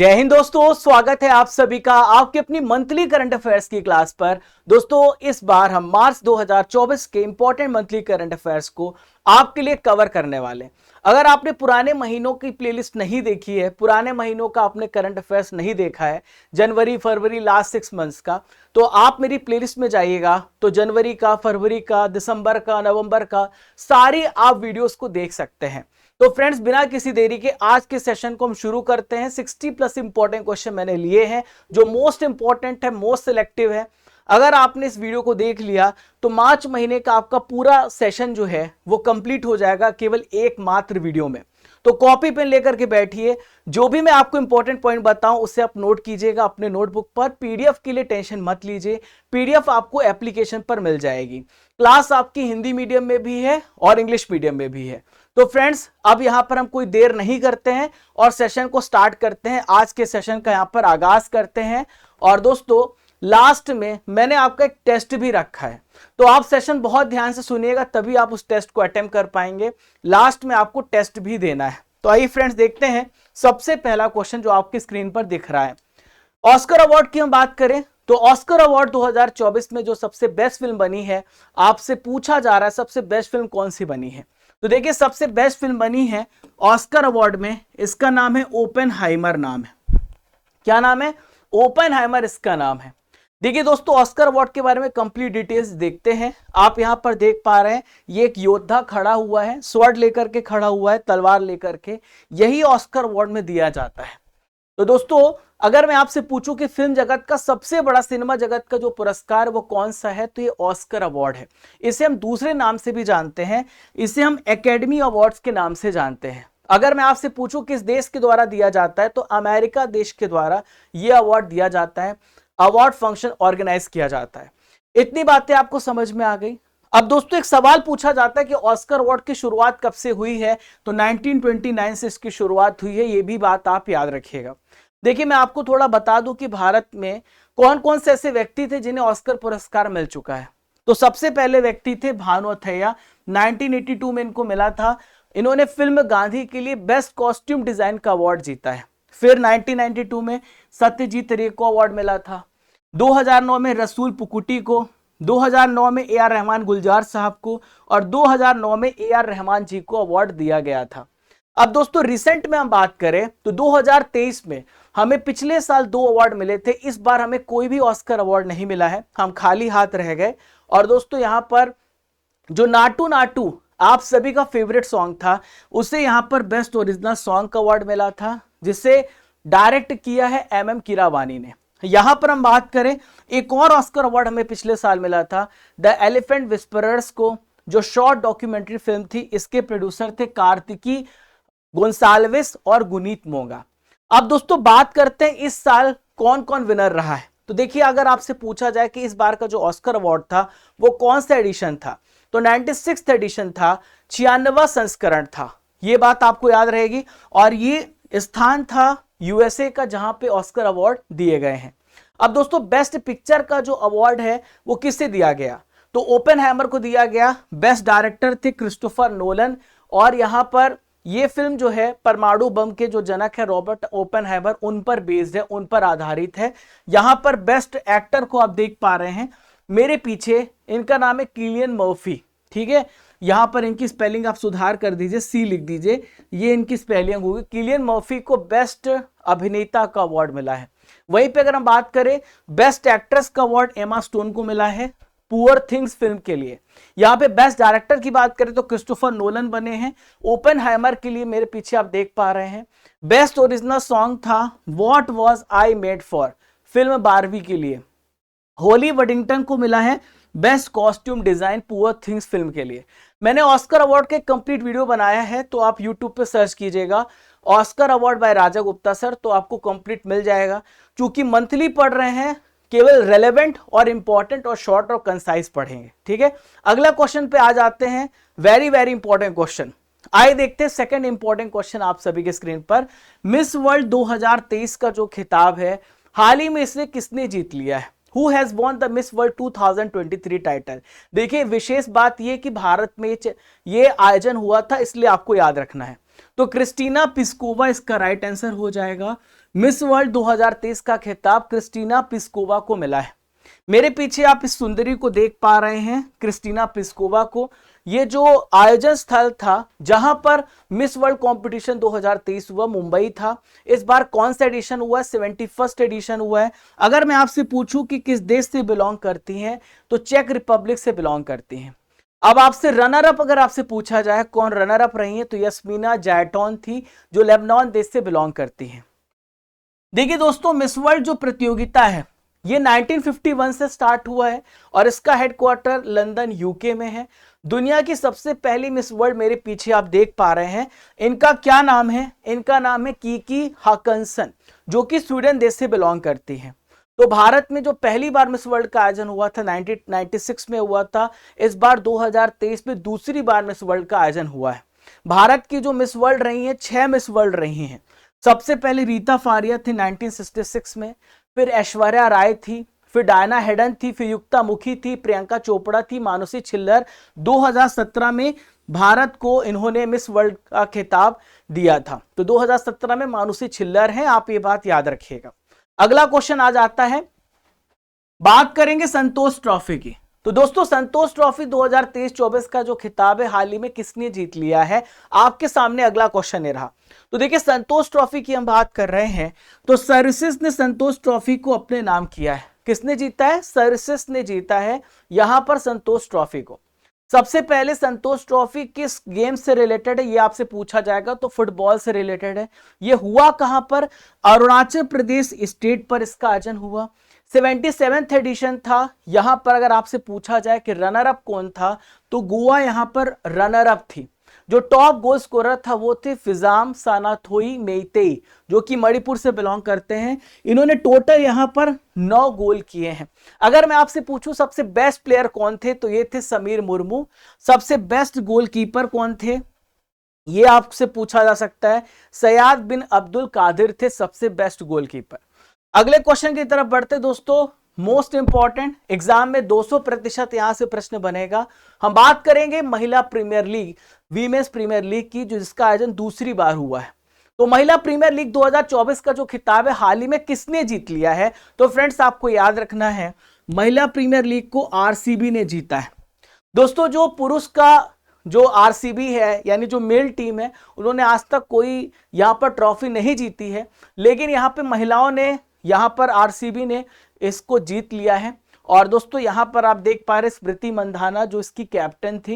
जय हिंद दोस्तों, स्वागत है आप सभी का आपके अपनी मंथली करंट अफेयर्स की क्लास पर। दोस्तों इस बार हम मार्च 2024 के इंपॉर्टेंट मंथली करंट अफेयर्स को आपके लिए कवर करने वाले हैं। अगर आपने पुराने महीनों की प्लेलिस्ट नहीं देखी है, पुराने महीनों का आपने करंट अफेयर्स नहीं देखा है, जनवरी फरवरी लास्ट 6 मंथ्स का, तो आप मेरी प्लेलिस्ट में जाइएगा तो जनवरी का, फरवरी का, दिसंबर का, नवंबर का सारी आप वीडियोस को देख सकते हैं। तो फ्रेंड्स बिना किसी देरी के आज के सेशन को हम शुरू करते हैं। 60+ इंपॉर्टेंट क्वेश्चन मैंने लिए हैं जो मोस्ट इंपॉर्टेंट है, मोस्ट सिलेक्टिव है। अगर आपने इस वीडियो को देख लिया तो मार्च महीने का आपका पूरा सेशन जो है वो कंप्लीट हो जाएगा केवल एक मात्र वीडियो में। तो कॉपी पेन लेकर के बैठिए, जो भी मैं आपको इंपॉर्टेंट पॉइंट बताऊं उससे आप नोट कीजिएगा अपने नोटबुक पर। पीडीएफ के लिए टेंशन मत लीजिए, पीडीएफ आपको एप्लीकेशन पर मिल जाएगी। क्लास आपकी हिंदी मीडियम में भी है और इंग्लिश मीडियम में भी है। तो फ्रेंड्स अब यहां पर हम कोई देर नहीं करते हैं और सेशन को स्टार्ट करते हैं। आज के सेशन का यहां पर आगाज करते हैं। और दोस्तों लास्ट में मैंने आपका एक टेस्ट भी रखा है, तो आप सेशन बहुत ध्यान से सुनिएगा तभी आप उस टेस्ट को अटेम्प्ट कर पाएंगे। लास्ट में आपको टेस्ट भी देना है। तो आइए फ्रेंड्स देखते हैं सबसे पहला क्वेश्चन जो आपकी स्क्रीन पर दिख रहा है। ऑस्कर अवार्ड की हम बात करें तो ऑस्कर अवार्ड 2024 में जो सबसे बेस्ट फिल्म बनी है, आपसे पूछा जा रहा है सबसे बेस्ट फिल्म कौन सी बनी है। तो देखिए सबसे बेस्ट फिल्म बनी है ऑस्कर अवार्ड में, इसका नाम है ओपेनहाइमर नाम है। क्या नाम है? ओपेनहाइमर इसका नाम है। देखिए दोस्तों ऑस्कर अवार्ड के बारे में कंप्लीट डिटेल्स देखते हैं। आप यहां पर देख पा रहे हैं ये एक योद्धा खड़ा हुआ है, स्वॉर्ड लेकर के खड़ा हुआ है, तलवार लेकर के। यही ऑस्कर अवार्ड में दिया जाता है। तो दोस्तों अगर मैं आपसे पूछूं कि फिल्म जगत का सबसे बड़ा, सिनेमा जगत का जो पुरस्कार वो कौन सा है, तो ये ऑस्कर अवार्ड है। इसे हम दूसरे नाम से भी जानते हैं, इसे हम एकेडमी अवार्ड्स के नाम से जानते हैं। अगर मैं आपसे पूछूं किस देश के द्वारा दिया जाता है, तो अमेरिका देश के द्वारा यह अवार्ड दिया जाता है। अवार्ड फंक्शन ऑर्गेनाइज किया जाता है। इतनी बातें आपको समझ में आ गई। अब दोस्तों एक सवाल पूछा जाता है कि ऑस्कर अवार्ड की शुरुआत कब से हुई है, तो 1929 से इसकी शुरुआत हुई है। ये भी बात आप याद रखिएगा। देखिए मैं आपको थोड़ा बता दूं कि भारत में कौन कौन से ऐसे व्यक्ति थे जिन्हें ऑस्कर पुरस्कार मिल चुका है। तो सबसे पहले व्यक्ति थे भानु अथैया, 1982 में इनको मिला था। इन्होंने फिल्म गांधी के लिए बेस्ट कॉस्ट्यूम डिजाइन का अवार्ड जीता है। फिर 1992 में सत्यजीत रे को अवार्ड मिला था। 2009 में रसूल पुकुटी को, 2009 में ए आर रहमान गुलजार साहब को, और 2009 में ए आर रहमान जी को अवार्ड दिया गया था। अब दोस्तों रिसेंट में हम बात करें तो 2023 में हमें पिछले साल 2 अवार्ड मिले थे। इस बार हमें कोई भी ऑस्कर अवार्ड नहीं मिला है, हम खाली हाथ रह गए। और दोस्तों यहां पर जो नाटू नाटू आप सभी का फेवरेट सॉन्ग था, उसे यहां पर बेस्ट ओरिजिनल सॉन्ग का अवार्ड मिला था, जिसे डायरेक्ट किया है MM कीरावानी ने। यहां पर हम बात करें एक और ऑस्कर अवार्ड हमें पिछले साल मिला था द एलिफेंट विस्परर्स को, जो शॉर्ट डॉक्यूमेंट्री फिल्म थी। इसके प्रोड्यूसर थे कार्तिकी गोंसाल्विस और गुनीत मोंगा। अब दोस्तों बात करते हैं इस साल कौन कौन विनर रहा है। तो देखिए अगर आपसे पूछा जाए कि इस बार का जो ऑस्कर अवार्ड था वो कौन सा एडिशन था, तो 96th एडिशन था, 96वां संस्करण था। ये बात आपको याद रहेगी। और ये स्थान था यूएसए का जहां पे ऑस्कर अवार्ड दिए गए हैं। अब दोस्तों बेस्ट पिक्चर का जो अवार्ड है वो किससे दिया गया, तो ओपेनहाइमर को दिया गया। बेस्ट डायरेक्टर थे क्रिस्टोफर नोलन, और यहां पर ये फिल्म जो है परमाणु बम के जो जनक है रॉबर्ट ओपेनहाइमर, उन पर बेस्ड है, उन पर आधारित है। यहां पर बेस्ट एक्टर को आप देख पा रहे हैं मेरे पीछे, इनका नाम है किलियन मर्फी। ठीक है, यहां पर इनकी स्पेलिंग आप सुधार कर दीजिए, सी लिख दीजिए, ये इनकी स्पेलिंग होगी। किलियन मर्फी को बेस्ट अभिनेता का अवार्ड मिला है। वहीं पे अगर हम बात करें बेस्ट एक्ट्रेस का अवार्ड एमा स्टोन को मिला है पुअर थिंग्स फिल्म के लिए। यहां पे बेस्ट डायरेक्टर की बात करें तो क्रिस्टोफर नोलन बने हैं। ओपेनहाइमर के लिए मेरे पीछे आप देख पा रहे हैं। बेस्ट ओरिजिनल सॉन्ग था what was I made for, film Barbie के लिए। होली वडिंगटन को मिला है best costume design poor things film के लिए। मैंने ऑस्कर अवार्ड के कंप्लीट वीडियो बनाया है, तो आप यूट्यूब पे सर्च कीजिएगा ऑस्कर अवार्ड बाय राजा गुप्ता सर, तो आपको कंप्लीट मिल जाएगा। चूंकि मंथली पढ़ रहे हैं, केवल रेलेवेंट और इंपॉर्टेंट और शॉर्ट और कंसाइज पढ़ेंगे। ठीक है, अगला क्वेश्चन पे आ जाते हैं। Very very important question. आइए देखते हैं सेकंड इंपॉर्टेंट क्वेश्चन आप सभी के स्क्रीन पर। मिस वर्ल्ड 2023 का जो खिताब है हाल ही में इसे किसने जीत लिया है? Who has won the Miss World 2023 title? देखिए विशेष बात यह कि भारत में ये आयोजन हुआ था, इसलिए आपको याद रखना है। तो क्रिस्टीना पिस्कोवा इसका राइट आंसर हो जाएगा। मिस वर्ल्ड 2023 का खिताब क्रिस्टीना प्लिस्कोवा को मिला है। मेरे पीछे आप इस सुंदरी को देख पा रहे हैं, क्रिस्टीना प्लिस्कोवा को। ये जो आयोजन स्थल था जहां पर मिस वर्ल्ड कंपटीशन 2023 हुआ, मुंबई था। इस बार कौन सा एडिशन हुआ है? 71st एडिशन हुआ है। अगर मैं आपसे पूछूं कि किस देश से बिलोंग करती हैं, तो चेक रिपब्लिक से बिलोंग करती हैं। अब आपसे रनर अप अगर आपसे पूछा जाए कौन रनर अप रही है, तो यास्मीना जायटोन थी, जो लेबनान देश से बिलोंग करती हैं। देखिए दोस्तों, मिस वर्ल्ड जो प्रतियोगिता है ये 1951 से स्टार्ट हुआ है और इसका हेडक्वार्टर लंदन यूके में है। दुनिया की सबसे पहली मिस वर्ल्ड मेरे पीछे आप देख पा रहे हैं, इनका क्या नाम है? इनका नाम है किकी हाकनसन, जो कि स्वीडन देश से बिलोंग करती हैं। तो भारत में जो पहली बार मिस वर्ल्ड का आयोजन हुआ था 1996 में हुआ था। इस बार 2023 में दूसरी बार मिस वर्ल्ड का आयोजन हुआ है। भारत की जो मिस वर्ल्ड रही हैं, 6 मिस वर्ल्ड रही हैं। सबसे पहले रीता फारिया थी 1966 में, फिर ऐश्वर्या राय थी, फिर डायना हेडन थी, फिर युक्ता मुखी थी, प्रियंका चोपड़ा थी, मानुषी छिल्लर। 2017 में भारत को इन्होंने मिस वर्ल्ड का खिताब दिया था। तो 2017 में मानुषी छिल्लर हैं, आप ये बात याद रखिएगा। अगला क्वेश्चन आ जाता है, बात करेंगे संतोष ट्रॉफी की। तो दोस्तों, संतोष ट्रॉफी 2023-24 का जो खिताब है हाल ही में किसने जीत लिया है? आपके सामने अगला क्वेश्चन ये रहा। तो देखिए, संतोष ट्रॉफी की हम बात कर रहे हैं, तो सर्विसेज ने संतोष ट्रॉफी को अपने नाम किया है। किसने जीता है? सर्विसेज ने जीता है यहां पर संतोष ट्रॉफी को। सबसे पहले संतोष ट्रॉफी किस गेम से रिलेटेड है ये आपसे पूछा जाएगा, तो फुटबॉल से रिलेटेड है। ये हुआ कहां पर? अरुणाचल प्रदेश स्टेट पर इसका आयोजन हुआ। 77th एडिशन था। यहां पर अगर आपसे पूछा जाए कि रनर अप कौन था, तो गोवा यहां पर रनर अप थी। जो टॉप गोल स्कोरर था वो थे फिजाम सानाथोई मेइतेई, जो कि मणिपुर से बिलोंग करते हैं। इन्होंने टोटल यहां पर 9 गोल किए हैं। अगर मैं आपसे पूछूं सबसे बेस्ट प्लेयर कौन थे, तो ये थे समीर मुर्मू। सबसे बेस्ट गोलकीपर कौन थे, ये आपसे पूछा जा सकता है। सयाद बिन अब्दुल कादिर थे सबसे बेस्ट गोलकीपर। अगले क्वेश्चन की तरफ बढ़ते दोस्तों, मोस्ट इंपॉर्टेंट, एग्जाम में 200% यहां से प्रश्न बनेगा। हम बात करेंगे महिला premier league, women's premier league की, जो जिसका आयोजन दूसरी बार हुआ है। तो महिला प्रीमियर लीग 2024 का जो खिताब है हाल ही में किसने जीत लिया है? तो फ्रेंड्स, आपको याद रखना है, महिला प्रीमियर लीग को आरसीबी ने जीता है। दोस्तों, जो पुरुष का जो आरसीबी है, यानी जो मेल टीम है, उन्होंने आज तक कोई यहां पर ट्रॉफी नहीं जीती है, लेकिन यहां पे महिलाओं ने, यहां पर आरसीबी ने इसको जीत लिया है। और दोस्तों, यहां पर आप देख पा रहे स्मृति मंधाना जो इसकी कैप्टन थी।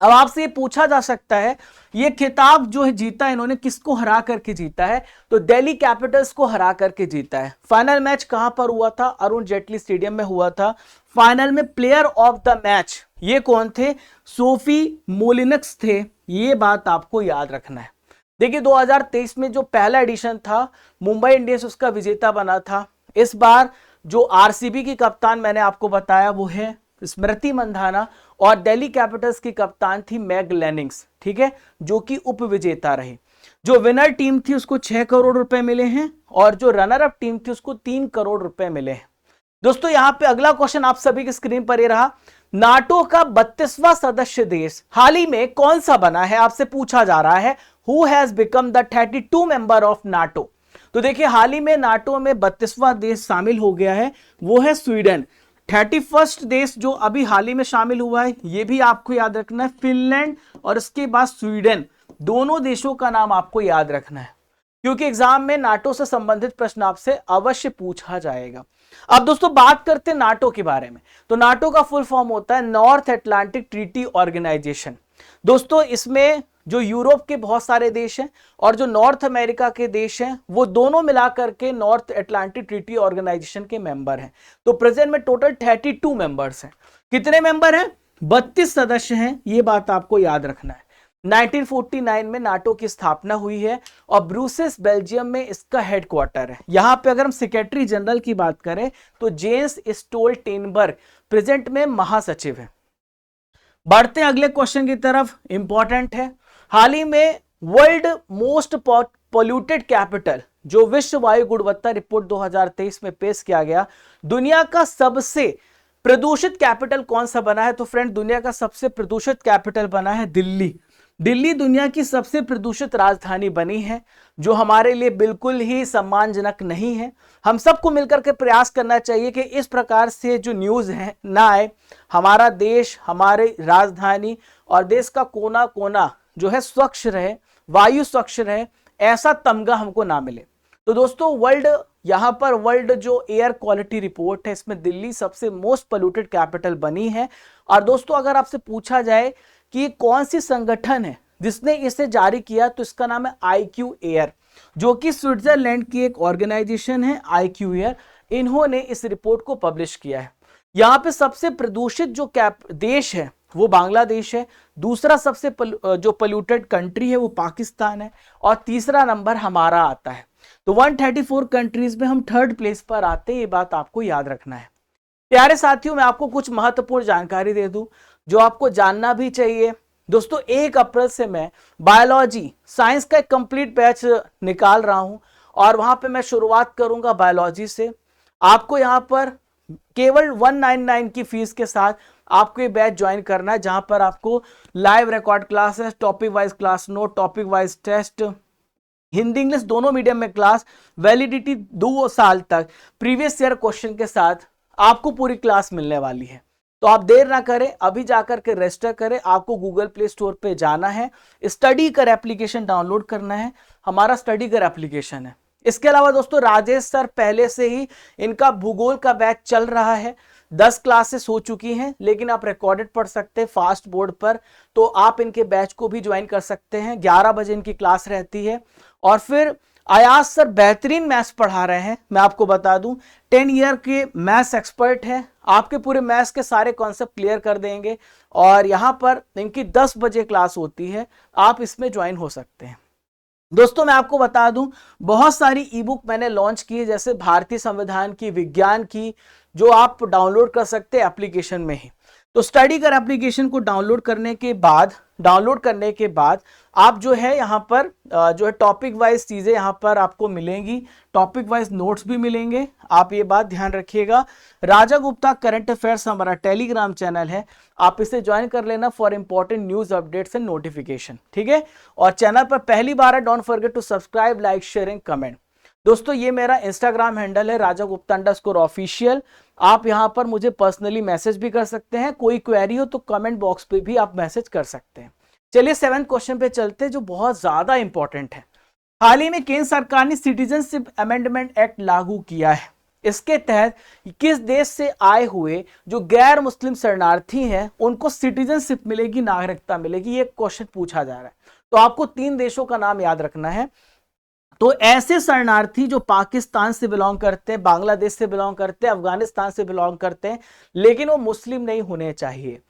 अब आपसे ये पूछा जा सकता है, ये खिताब जो है जीता इन्होंने किसको हरा करके जीता है? तो दिल्ली कैपिटल्स को हरा करके जीता है। फाइनल मैच कहां पर हुआ था? अरुण जेटली स्टेडियम में हुआ था। फाइनल में प्लेयर ऑफ द मैच ये कौन थे? सोफी मोलिनक्स थे। ये बात आपको याद रखना है। देखिए, 2023 में जो पहला एडिशन था, मुंबई इंडियंस उसका विजेता बना था। इस बार जो आरसीबी की कप्तान मैंने आपको बताया वो है स्मृति मंधाना, और दिल्ली कैपिटल्स की कप्तान थी मैग लेनिंग्स, ठीक है, जो कि उप विजेता रही। जो विनर टीम थी उसको 6 करोड़ रुपए मिले हैं, और जो रनर अप टीम थी उसको 3 करोड़ रुपए मिले हैं। दोस्तों, यहां पे अगला क्वेश्चन आप सभी की स्क्रीन पर ये रहा, नाटो का 32वां सदस्य देश हाल ही में कौन सा बना है? आपसे पूछा जा रहा है, who has become the 32 member of NATO. तो देखिए, हाल ही में नाटो में 32वां देश शामिल हो गया है, वो है स्वीडन। 31st देश जो अभी हाल ही में शामिल हुआ है, ये भी आपको याद रखना है, फिनलैंड, और इसके बाद स्वीडन। दोनों देशों का नाम आपको याद रखना है, क्योंकि एग्जाम में नाटो से संबंधित प्रश्न आपसे अवश्य पूछा जाएगा। अब दोस्तों, बात करते हैं नाटो के बारे में। तो नाटो का फुल फॉर्म होता है नॉर्थ अटलांटिक ट्रीटी ऑर्गेनाइजेशन। दोस्तों, इसमें जो यूरोप के बहुत सारे देश हैं और जो नॉर्थ अमेरिका के देश हैं, वो दोनों मिलाकर के नॉर्थ अटलांटिक ट्रीटी ऑर्गेनाइजेशन के मेंबर हैं। तो प्रेजेंट में टोटल 32 मेंबर्स हैं। कितने मेंबर हैं? 32 सदस्य हैं। ये बात आपको याद रखना है। 1949 में नाटो की स्थापना हुई है और ब्रुसेल्स बेल्जियम में इसका हेडक्वार्टर है। यहां पे अगर हम सेक्रेटरी जनरल की बात करें तो जेन्स स्टोल्टेनबर्ग प्रेजेंट में महासचिव है। बढ़ते हैं अगले क्वेश्चन की तरफ, इंपॉर्टेंट है। हाल ही में वर्ल्ड मोस्ट पॉल्यूटेड कैपिटल, जो विश्व वायु गुणवत्ता रिपोर्ट 2023 में पेश किया गया, दुनिया का सबसे प्रदूषित कैपिटल कौन सा बना है? तो फ्रेंड, दुनिया का सबसे प्रदूषित कैपिटल बना है दिल्ली। दिल्ली दुनिया की सबसे प्रदूषित राजधानी बनी है, जो हमारे लिए बिल्कुल ही सम्मानजनक नहीं है। हम सबको मिलकर के प्रयास करना चाहिए कि इस प्रकार से जो न्यूज़ है ना आए, हमारा देश, हमारी राजधानी और देश का कोना कोना जो है स्वच्छ रहे, वायु स्वच्छ रहे, ऐसा तमगा हमको ना मिले। तो दोस्तों वर्ल्ड जो एयर क्वालिटी रिपोर्ट है, इसमें दिल्ली सबसे मोस्ट पोल्यूटेड कैपिटल बनी है। और दोस्तों अगर आपसे पूछा जाए कि कौन सी संगठन है जिसने इसे जारी किया, तो इसका नाम है IQ एयर, जो कि स्विट्जरलैंड की एक ऑर्गेनाइजेशन है IQ एयर। इन्होंने इस रिपोर्ट को पब्लिश किया है। यहाँ पे सबसे प्रदूषित जो देश है वो बांग्लादेश है, दूसरा सबसे जो पोल्यूटेड कंट्री है वो पाकिस्तान है, और तीसरा नंबर हमारा आता है। तो 134 कंट्रीज में हम थर्ड प्लेस पर आते हैं, ये बात आपको याद रखना है। प्यारे साथियों, मैं आपको कुछ महत्वपूर्ण जानकारी दे दूं जो आपको जानना भी चाहिए। दोस्तों 1 अप्रैल से मैं बायोलॉजी साइंस का एक कंप्लीट बैच निकाल रहा हूं, और वहां पे मैं शुरुआत करूंगा बायोलॉजी से। आपको यहां पर केवल 199 की फीस के साथ आपको ये बैच ज्वाइन करना है, जहां पर आपको live record classes, topic wise class note, topic wise test, Hindi English दोनों मीडियम में क्लास, वैलिडिटी 2 साल तक, प्रीवियस ईयर क्वेश्चन के साथ आपको पूरी क्लास मिलने वाली है। तो आप देर ना करें, अभी जाकर के रजिस्टर करें। आपको गूगल प्ले स्टोर पे जाना है, स्टडी कर एप्लीकेशन डाउनलोड करना है, हमारा स्टडी कर एप्लीकेशन है। इसके अलावा दोस्तों राजेश सर पहले से ही इनका भूगोल का बैच चल रहा है, 10 क्लासेस हो चुकी हैं, लेकिन आप रिकॉर्डेड पढ़ सकते हैं फास्ट बोर्ड पर, तो आप इनके बैच को भी ज्वाइन कर सकते हैं। 11 बजे इनकी क्लास रहती है। और फिर अयाज सर बेहतरीन मैथ्स पढ़ा रहे हैं, मैं आपको बता दूं 10 ईयर के मैथ्स एक्सपर्ट हैं, आपके पूरे मैथ्स के सारे कॉन्सेप्ट क्लियर कर देंगे। और यहाँ पर इनकी 10 बजे क्लास होती है, आप इसमें ज्वाइन हो सकते हैं। दोस्तों मैं आपको बता दूं बहुत सारी ई बुक मैंने लॉन्च की है, जैसे भारतीय संविधान की, विज्ञान की, जो आप डाउनलोड कर सकते हैं एप्लीकेशन में ही। तो स्टडी कर एप्लीकेशन को डाउनलोड करने के बाद आप जो है यहाँ पर जो है टॉपिक वाइज चीजें यहाँ पर आपको मिलेंगी, टॉपिक वाइज नोट्स भी मिलेंगे। आप ये बात ध्यान रखिएगा। राजा गुप्ता करंट अफेयर्स हमारा टेलीग्राम चैनल है, आप इसे ज्वाइन कर लेना for important news updates and notification, ठीक है। और चैनल पर पहली बार है, don't forget to subscribe, like, share and comment. दोस्तों ये मेरा इंस्टाग्राम हैंडल है राजा गुप्ता _ऑफिशियल। आप यहां पर मुझे पर्सनली मैसेज भी कर सकते हैं, कोई क्वेरी हो तो कमेंट बॉक्स पे भी आप मैसेज कर सकते हैं। चलिए 7th क्वेश्चन पे चलते हैं, जो बहुत ज्यादा इंपॉर्टेंट है। हाल ही में केंद्र सरकार ने सिटीजनशिप अमेंडमेंट एक्ट लागू किया है। इसके तहत किस देश से आए हुए जो गैर मुस्लिम शरणार्थी हैं उनको सिटीजनशिप मिलेगी, नागरिकता मिलेगी, ये क्वेश्चन पूछा जा रहा है। तो आपको 3 देशों का नाम याद रखना है। तो ऐसे शरणार्थी जो पाकिस्तान से बिलोंग करते हैं, बांग्लादेश से बिलोंग करते हैं, अफगानिस्तान से बिलोंग करते हैं, लेकिन वो मुस्लिम नहीं होने चाहिए।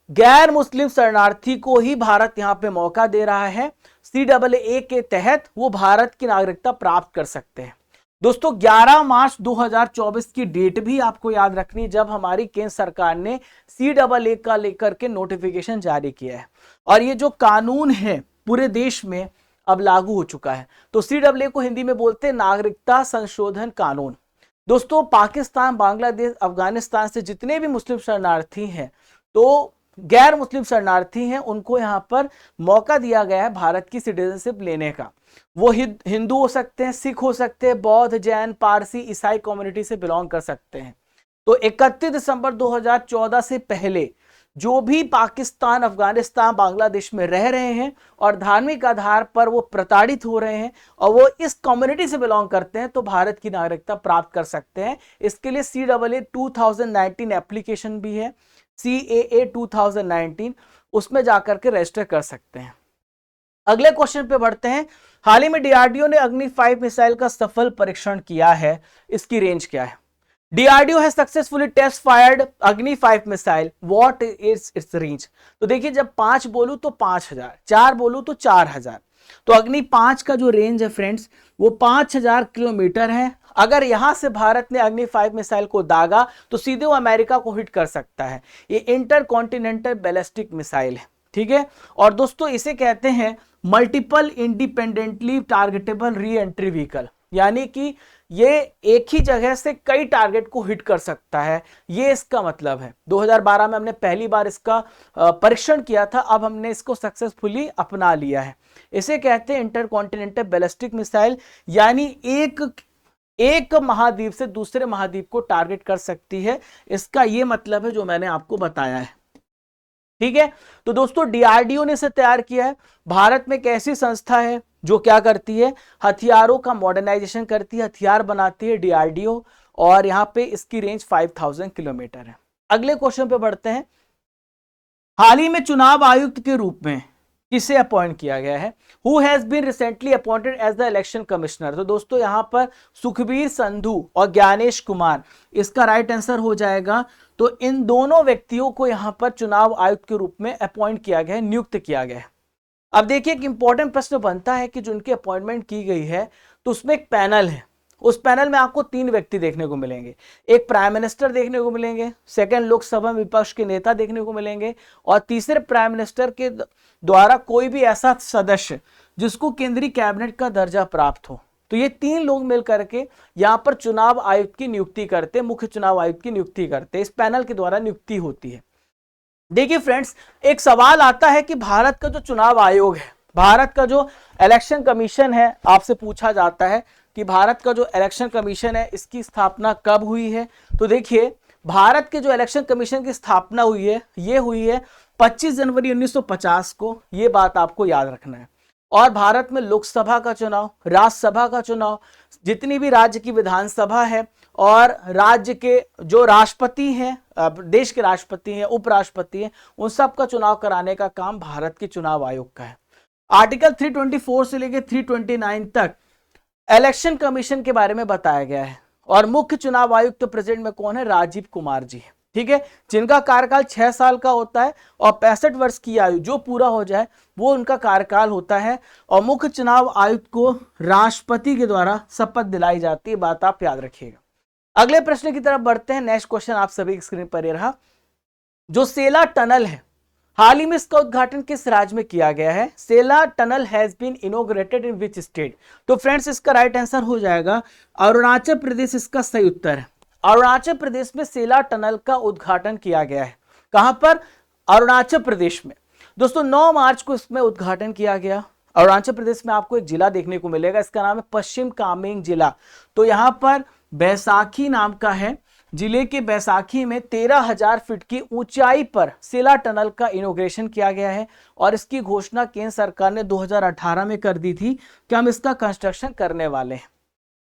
गैर मुस्लिम शरणार्थी को ही भारत यहां पे मौका दे रहा है। CAA के तहत वो भारत की नागरिकता प्राप्त कर सकते हैं। दोस्तों 11 मार्च 2024 की डेट भी आपको याद रखनी, जब हमारी केंद्र सरकार ने CAA का लेकर के नोटिफिकेशन जारी किया है, और ये जो कानून है पूरे देश में अब लागू हो चुका है। तो CAA को हिंदी में बोलते हैं नागरिकता संशोधन कानून। दोस्तों पाकिस्तान, बांग्लादेश, अफगानिस्तान से जितने भी मुस्लिम शरणार्थी हैं, तो गैर मुस्लिम शरणार्थी हैं, उनको यहां पर मौका दिया गया है भारत की सिटीजनशिप लेने का। वो हिंदू हो सकते हैं, सिख हो सकते हैं, बौद्ध, जैन, पारसी, ईसाई कम्युनिटी से बिलोंग कर सकते हैं। तो 31 दिसंबर 2014 से पहले जो भी पाकिस्तान, अफगानिस्तान, बांग्लादेश में रह रहे हैं और धार्मिक आधार पर वो प्रताड़ित हो रहे हैं और वो इस कम्युनिटी से बिलोंग करते हैं, तो भारत की नागरिकता प्राप्त कर सकते हैं। इसके लिए CAA 2019 एप्लीकेशन भी है, CAA 2019, उसमें जाकर के रजिस्टर कर सकते हैं। अगले क्वेश्चन पे बढ़ते हैं। हाल ही में DRDO ने अग्नि 5 मिसाइल का सफल परीक्षण किया है, इसकी रेंज क्या है? DRDO has successfully test fired Agni 5 missile. What is its range? तो देखिए जब 5 बोलूं तो 5000, 4 बोलूं तो 4000। तो अग्नि 5 का जो रेंज है फ्रेंड्स वो 5000 किलोमीटर है। अगर यहां से भारत ने अग्नि 5 मिसाइल को दागा तो सीधे वो अमेरिका को हिट कर सकता है। ये इंटरकॉन्टिनेंटल बैलिस्टिक मिसाइल है, ठीक है। और दोस्तों इसे कहते हैं multiple independently targetable re entry vehicle, यानी कि ये एक ही जगह से कई टारगेट को हिट कर सकता है, ये इसका मतलब है। 2012 में हमने पहली बार इसका परीक्षण किया था, अब हमने इसको सक्सेसफुली अपना लिया है। इसे कहते हैं इंटरकॉन्टिनेंटल बैलिस्टिक मिसाइल, यानी एक महाद्वीप से दूसरे महाद्वीप को टारगेट कर सकती है, इसका ये मतलब है जो मैंने आपको बताया है। ठीक है, तो दोस्तों डीआरडीओ ने इसे तैयार किया है। भारत में एक ऐसी संस्था है जो क्या करती है, हथियारों का मॉडर्नाइजेशन करती है, हथियार बनाती है, डीआरडीओ, और यहां पे इसकी रेंज 5000 किलोमीटर है। अगले क्वेश्चन पे बढ़ते हैं। हाल ही में चुनाव आयुक्त के रूप में किसे अपॉइंट किया गया है? Who has been recently appointed as the election commissioner. तो दोस्तों यहां पर सुखबीर संधू और ज्ञानेश कुमार, इसका राइट आंसर हो जाएगा। तो इन दोनों व्यक्तियों को यहां पर चुनाव आयुक्त के रूप में अपॉइंट किया गया है, नियुक्त किया गया है। अब देखिए एक इंपॉर्टेंट प्रश्न बनता है कि जो उनकी अपॉइंटमेंट की गई है तो उसमें एक पैनल है, उस पैनल में आपको 3 व्यक्ति देखने को मिलेंगे। एक प्राइम मिनिस्टर देखने को मिलेंगे, सेकंड लोकसभा विपक्ष के नेता देखने को मिलेंगे, और तीसरे प्राइम मिनिस्टर के द्वारा कोई भी ऐसा सदस्य जिसको केंद्रीय कैबिनेट का दर्जा प्राप्त हो। तो ये 3 लोग मिलकर के यहां पर चुनाव आयुक्त की नियुक्ति करते, मुख्य चुनाव आयुक्त की नियुक्ति करते, इस पैनल के द्वारा नियुक्ति होती है। देखिए फ्रेंड्स, एक सवाल आता है कि भारत का जो चुनाव आयोग है, भारत का जो इलेक्शन कमीशन है, आपसे पूछा जाता है कि भारत का जो इलेक्शन कमीशन है इसकी स्थापना कब हुई है? तो देखिए भारत के जो इलेक्शन कमीशन की स्थापना हुई है, ये हुई है 25 जनवरी 1950 को, ये बात आपको याद रखना है। और भारत में लोकसभा का चुनाव, राज्यसभा का चुनाव, जितनी भी राज्य की विधानसभा है और राज्य के जो राष्ट्रपति हैं, देश के राष्ट्रपति हैं, उपराष्ट्रपति हैं, उन सब का चुनाव कराने का काम भारत के चुनाव आयोग का है। आर्टिकल 324 से लेकर 329 तक इलेक्शन कमीशन के बारे में बताया गया है। और मुख्य चुनाव आयुक्त तो प्रेजेंट में कौन है? राजीव कुमार जी है। ठीक है, जिनका कार्यकाल 6 साल का होता है और 65 वर्ष की आयु जो पूरा हो जाए वो उनका कार्यकाल होता है। और मुख्य चुनाव आयुक्त को राष्ट्रपति के द्वारा शपथ दिलाई जाती है, बात आप याद रखिएगा। अगले प्रश्न की तरफ बढ़ते हैं। नेक्स्ट क्वेश्चन आप सभी स्क्रीन पर ये रहा। जो सेला टनल है, हाल ही में इसका उद्घाटन किस राज्य में किया गया है? Sela tunnel has been inaugurated in which state? तो फ्रेंड्स इसका राइट आंसर हो जाएगा अरुणाचल प्रदेश, इसका सही उत्तर है। अरुणाचल प्रदेश में सेला टनल का उद्घाटन किया गया है। कहां पर? अरुणाचल प्रदेश में। दोस्तों 9 मार्च को इसमें उद्घाटन किया गया। अरुणाचल प्रदेश में आपको एक जिला देखने को मिलेगा, इसका नाम है पश्चिम कामेंग जिला। तो यहां पर बैसाखी नाम का है, जिले के बैसाखी में 13,000 फीट की ऊंचाई पर सेला टनल का इनॉग्रेशन किया गया है। और इसकी घोषणा केंद्र सरकार ने 2018 में कर दी थी कि हम इसका कंस्ट्रक्शन करने वाले हैं।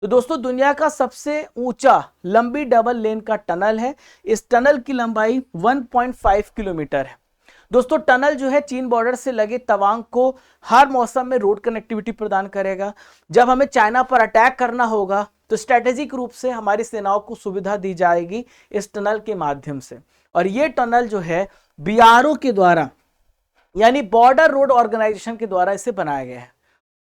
तो दोस्तों दुनिया का सबसे ऊंचा लंबी डबल लेन का टनल है। इस टनल की लंबाई 1.5 किलोमीटर है। दोस्तों टनल जो है चीन बॉर्डर से लगे तवांग को हर मौसम में रोड कनेक्टिविटी प्रदान करेगा। जब हमें चाइना पर अटैक करना होगा तो स्ट्रेटेजिक रूप से हमारी सेनाओं को सुविधा दी जाएगी इस टनल के माध्यम से। और ये टनल जो है बीआरओ के द्वारा, यानी बॉर्डर रोड ऑर्गेनाइजेशन के द्वारा इसे बनाया गया है।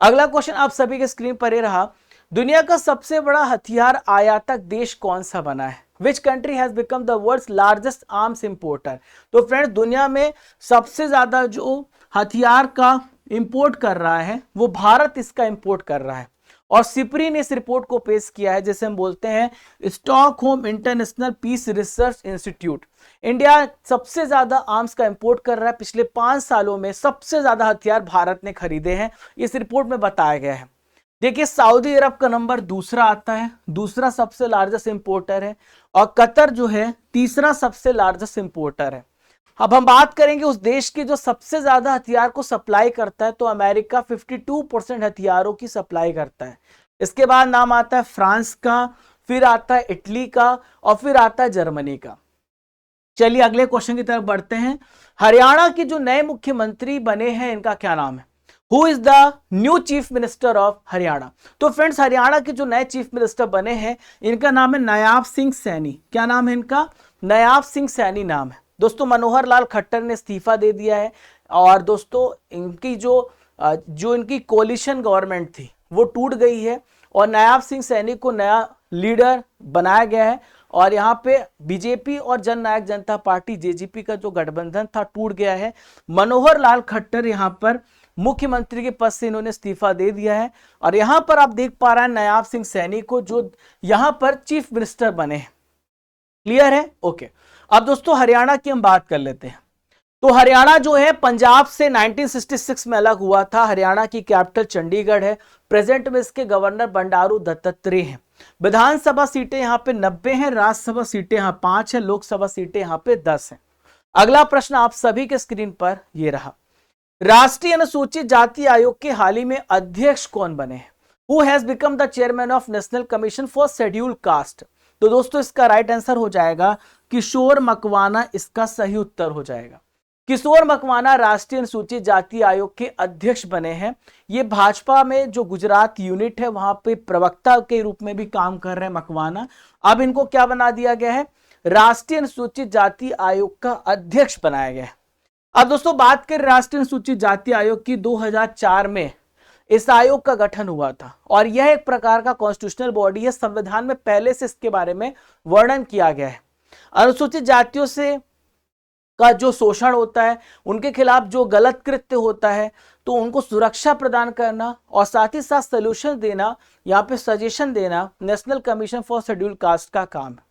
अगला क्वेश्चन आप सभी के स्क्रीन पर ये रहा। दुनिया का सबसे बड़ा हथियार आयातक देश कौन सा बना है? Which country has become the world's largest arms importer? तो फ्रेंड्स दुनिया में सबसे ज्यादा जो हथियार का इंपोर्ट कर रहा है वो भारत इसका इंपोर्ट कर रहा है। और सिप्री ने इस रिपोर्ट को पेश किया है जिसे हम बोलते हैं Stockholm International Peace Research Institute. India सबसे ज्यादा आर्म्स का इंपोर्ट कर रहा है। पिछले 5 सालों में सबसे ज्यादा हथियार भारत ने खरीदे हैं, इस रिपोर्ट में बताया गया है। देखिए सऊदी अरब का नंबर दूसरा आता है, दूसरा सबसे लार्जेस्ट इंपोर्टर है। और कतर जो है तीसरा सबसे लार्जेस्ट इंपोर्टर है। अब हम बात करेंगे उस देश की जो सबसे ज्यादा हथियार को सप्लाई करता है, तो अमेरिका 52% हथियारों की सप्लाई करता है। इसके बाद नाम आता है फ्रांस का, फिर आता है इटली का, और फिर आता है जर्मनी का। चलिए अगले क्वेश्चन की तरफ बढ़ते हैं। हरियाणा के जो नए मुख्यमंत्री बने हैं इनका क्या नाम है? Who is the new chief minister of Haryana? तो फ्रेंड्स हरियाणा के जो नए चीफ मिनिस्टर बने हैं इनका नाम है नायाब सिंह सैनी। क्या नाम है इनका? नायाब सिंह सैनी नाम है। दोस्तों मनोहर लाल खट्टर ने इस्तीफा दे दिया है। और दोस्तों इनकी जो इनकी कोलिशन गवर्नमेंट थी वो टूट गई है और नायाब सिंह सैनी को नया लीडर बनाया गया है। और यहाँ पे बीजेपी और जननायक जनता पार्टी जेजेपी का जो गठबंधन था टूट गया है। मनोहर लाल खट्टर यहाँ पर मुख्यमंत्री के पद से इन्होंने इस्तीफा दे दिया है। और यहां पर आप देख पा रहे हैं नायाब सिंह सैनी को, जो यहां पर चीफ मिनिस्टर बने हैं। क्लियर है? ओके। अब दोस्तों हरियाणा की हम बात कर लेते हैं। तो हरियाणा जो है पंजाब से 1966 में अलग हुआ था। हरियाणा की कैपिटल चंडीगढ़ है। प्रेजेंट में इसके गवर्नर बंडारू दत्तात्रेय हैं। विधानसभा सीटें यहां पे 90 हैं, राज्यसभा सीटें यहां 5 है, लोकसभा सीटें यहां पे 10 है। अगला प्रश्न आप सभी के स्क्रीन पर ये रहा। राष्ट्रीय अनुसूचित जाति आयोग के हाल ही में अध्यक्ष कौन बने हैं? Who has become the chairman of national commission for scheduled caste? तो दोस्तों इसका राइट आंसर हो जाएगा किशोर मकवाना, इसका सही उत्तर हो जाएगा। किशोर मकवाना राष्ट्रीय अनुसूचित जाति आयोग के अध्यक्ष बने हैं। ये भाजपा में जो गुजरात यूनिट है वहां पे प्रवक्ता के रूप में भी काम कर रहे हैं मकवाना। अब इनको क्या बना दिया गया है? राष्ट्रीय अनुसूचित जाति आयोग का अध्यक्ष बनाया गया है। अब दोस्तों बात करें राष्ट्रीय अनुसूचित जाति आयोग की, 2004 में इस आयोग का गठन हुआ था और यह एक प्रकार का कॉन्स्टिट्यूशनल बॉडी है। संविधान में पहले से इसके बारे में वर्णन किया गया है। अनुसूचित जातियों से का जो शोषण होता है, उनके खिलाफ जो गलत कृत्य होता है, तो उनको सुरक्षा प्रदान करना और साथ ही साथ सोल्यूशन देना, यहाँ पे सजेशन देना national commission for scheduled caste का काम है।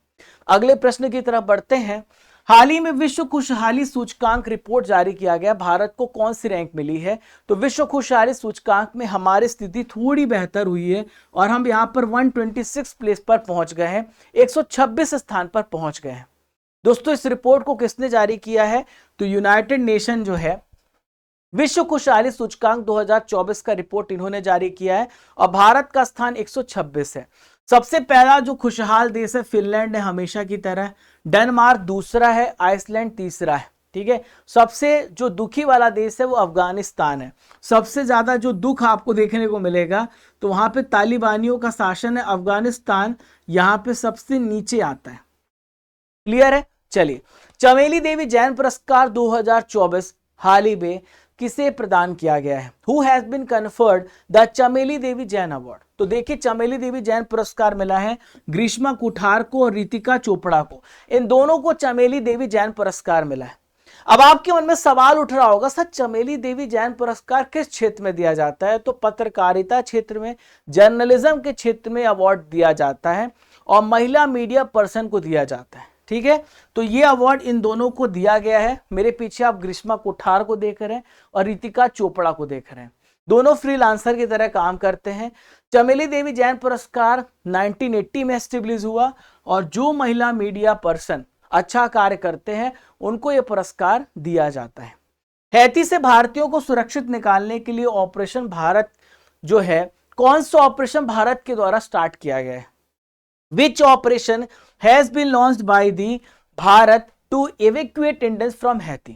अगले प्रश्न की तरफ बढ़ते हैं। हाल ही में विश्व खुशहाली सूचकांक रिपोर्ट जारी किया गया। भारत को कौन सी रैंक मिली है? तो विश्व खुशहाली सूचकांक में हमारी स्थिति थोड़ी बेहतर हुई है और हम यहाँ पर 126 प्लेस पर पहुंच गए हैं, 126 स्थान पर पहुंच गए हैं। दोस्तों इस रिपोर्ट को किसने जारी किया है? तो यूनाइटेड नेशन जो है विश्व खुशहाली सूचकांक 2024 का रिपोर्ट इन्होंने जारी किया है और भारत का स्थान 126 है। सबसे पहला जो खुशहाल देश है फिनलैंड है, हमेशा की तरह। डेनमार्क दूसरा है, आइसलैंड तीसरा है। ठीक है। सबसे जो दुखी वाला देश है वो अफगानिस्तान है। सबसे ज्यादा जो दुख आपको देखने को मिलेगा तो वहां पे तालिबानियों का शासन है। अफगानिस्तान यहाँ पे सबसे नीचे आता है। क्लियर है? चलिए, चमेली देवी जैन पुरस्कार 2024 हाल ही में किसे प्रदान किया गया है? Who has been conferred the Chameli Devi Jain award? तो देखिए चमेली देवी जैन पुरस्कार मिला है ग्रीष्मा कुठार को और रितिका चोपड़ा को। इन दोनों को चमेली देवी जैन पुरस्कार मिला है। अब आपके मन में सवाल उठ रहा होगा, सर चमेली देवी जैन पुरस्कार किस क्षेत्र में दिया जाता है? तो पत्रकारिता क्षेत्र में, जर्नलिज्म के क्षेत्र में अवार्ड दिया जाता है और महिला मीडिया पर्सन को दिया जाता है। ठीक है। तो ये अवार्ड इन दोनों को दिया गया है। मेरे पीछे आप ग्रीष्मा कुठार को देख रहे हैं और रितिका चोपड़ा को देख रहे हैं। दोनों फ्रीलांसर की तरह काम करते हैं। चमेली देवी जैन पुरस्कार 1980 में एस्टेब्लिश हुआ और जो महिला मीडिया पर्सन अच्छा कार्य करते हैं उनको यह पुरस्कार दिया जाता है। हैती से भारतीयों को सुरक्षित निकालने के लिए ऑपरेशन भारत जो है, कौन सा ऑपरेशन भारत के द्वारा स्टार्ट किया गया है? Which operation has been launched by the Bharat to evacuate Indians from Haiti?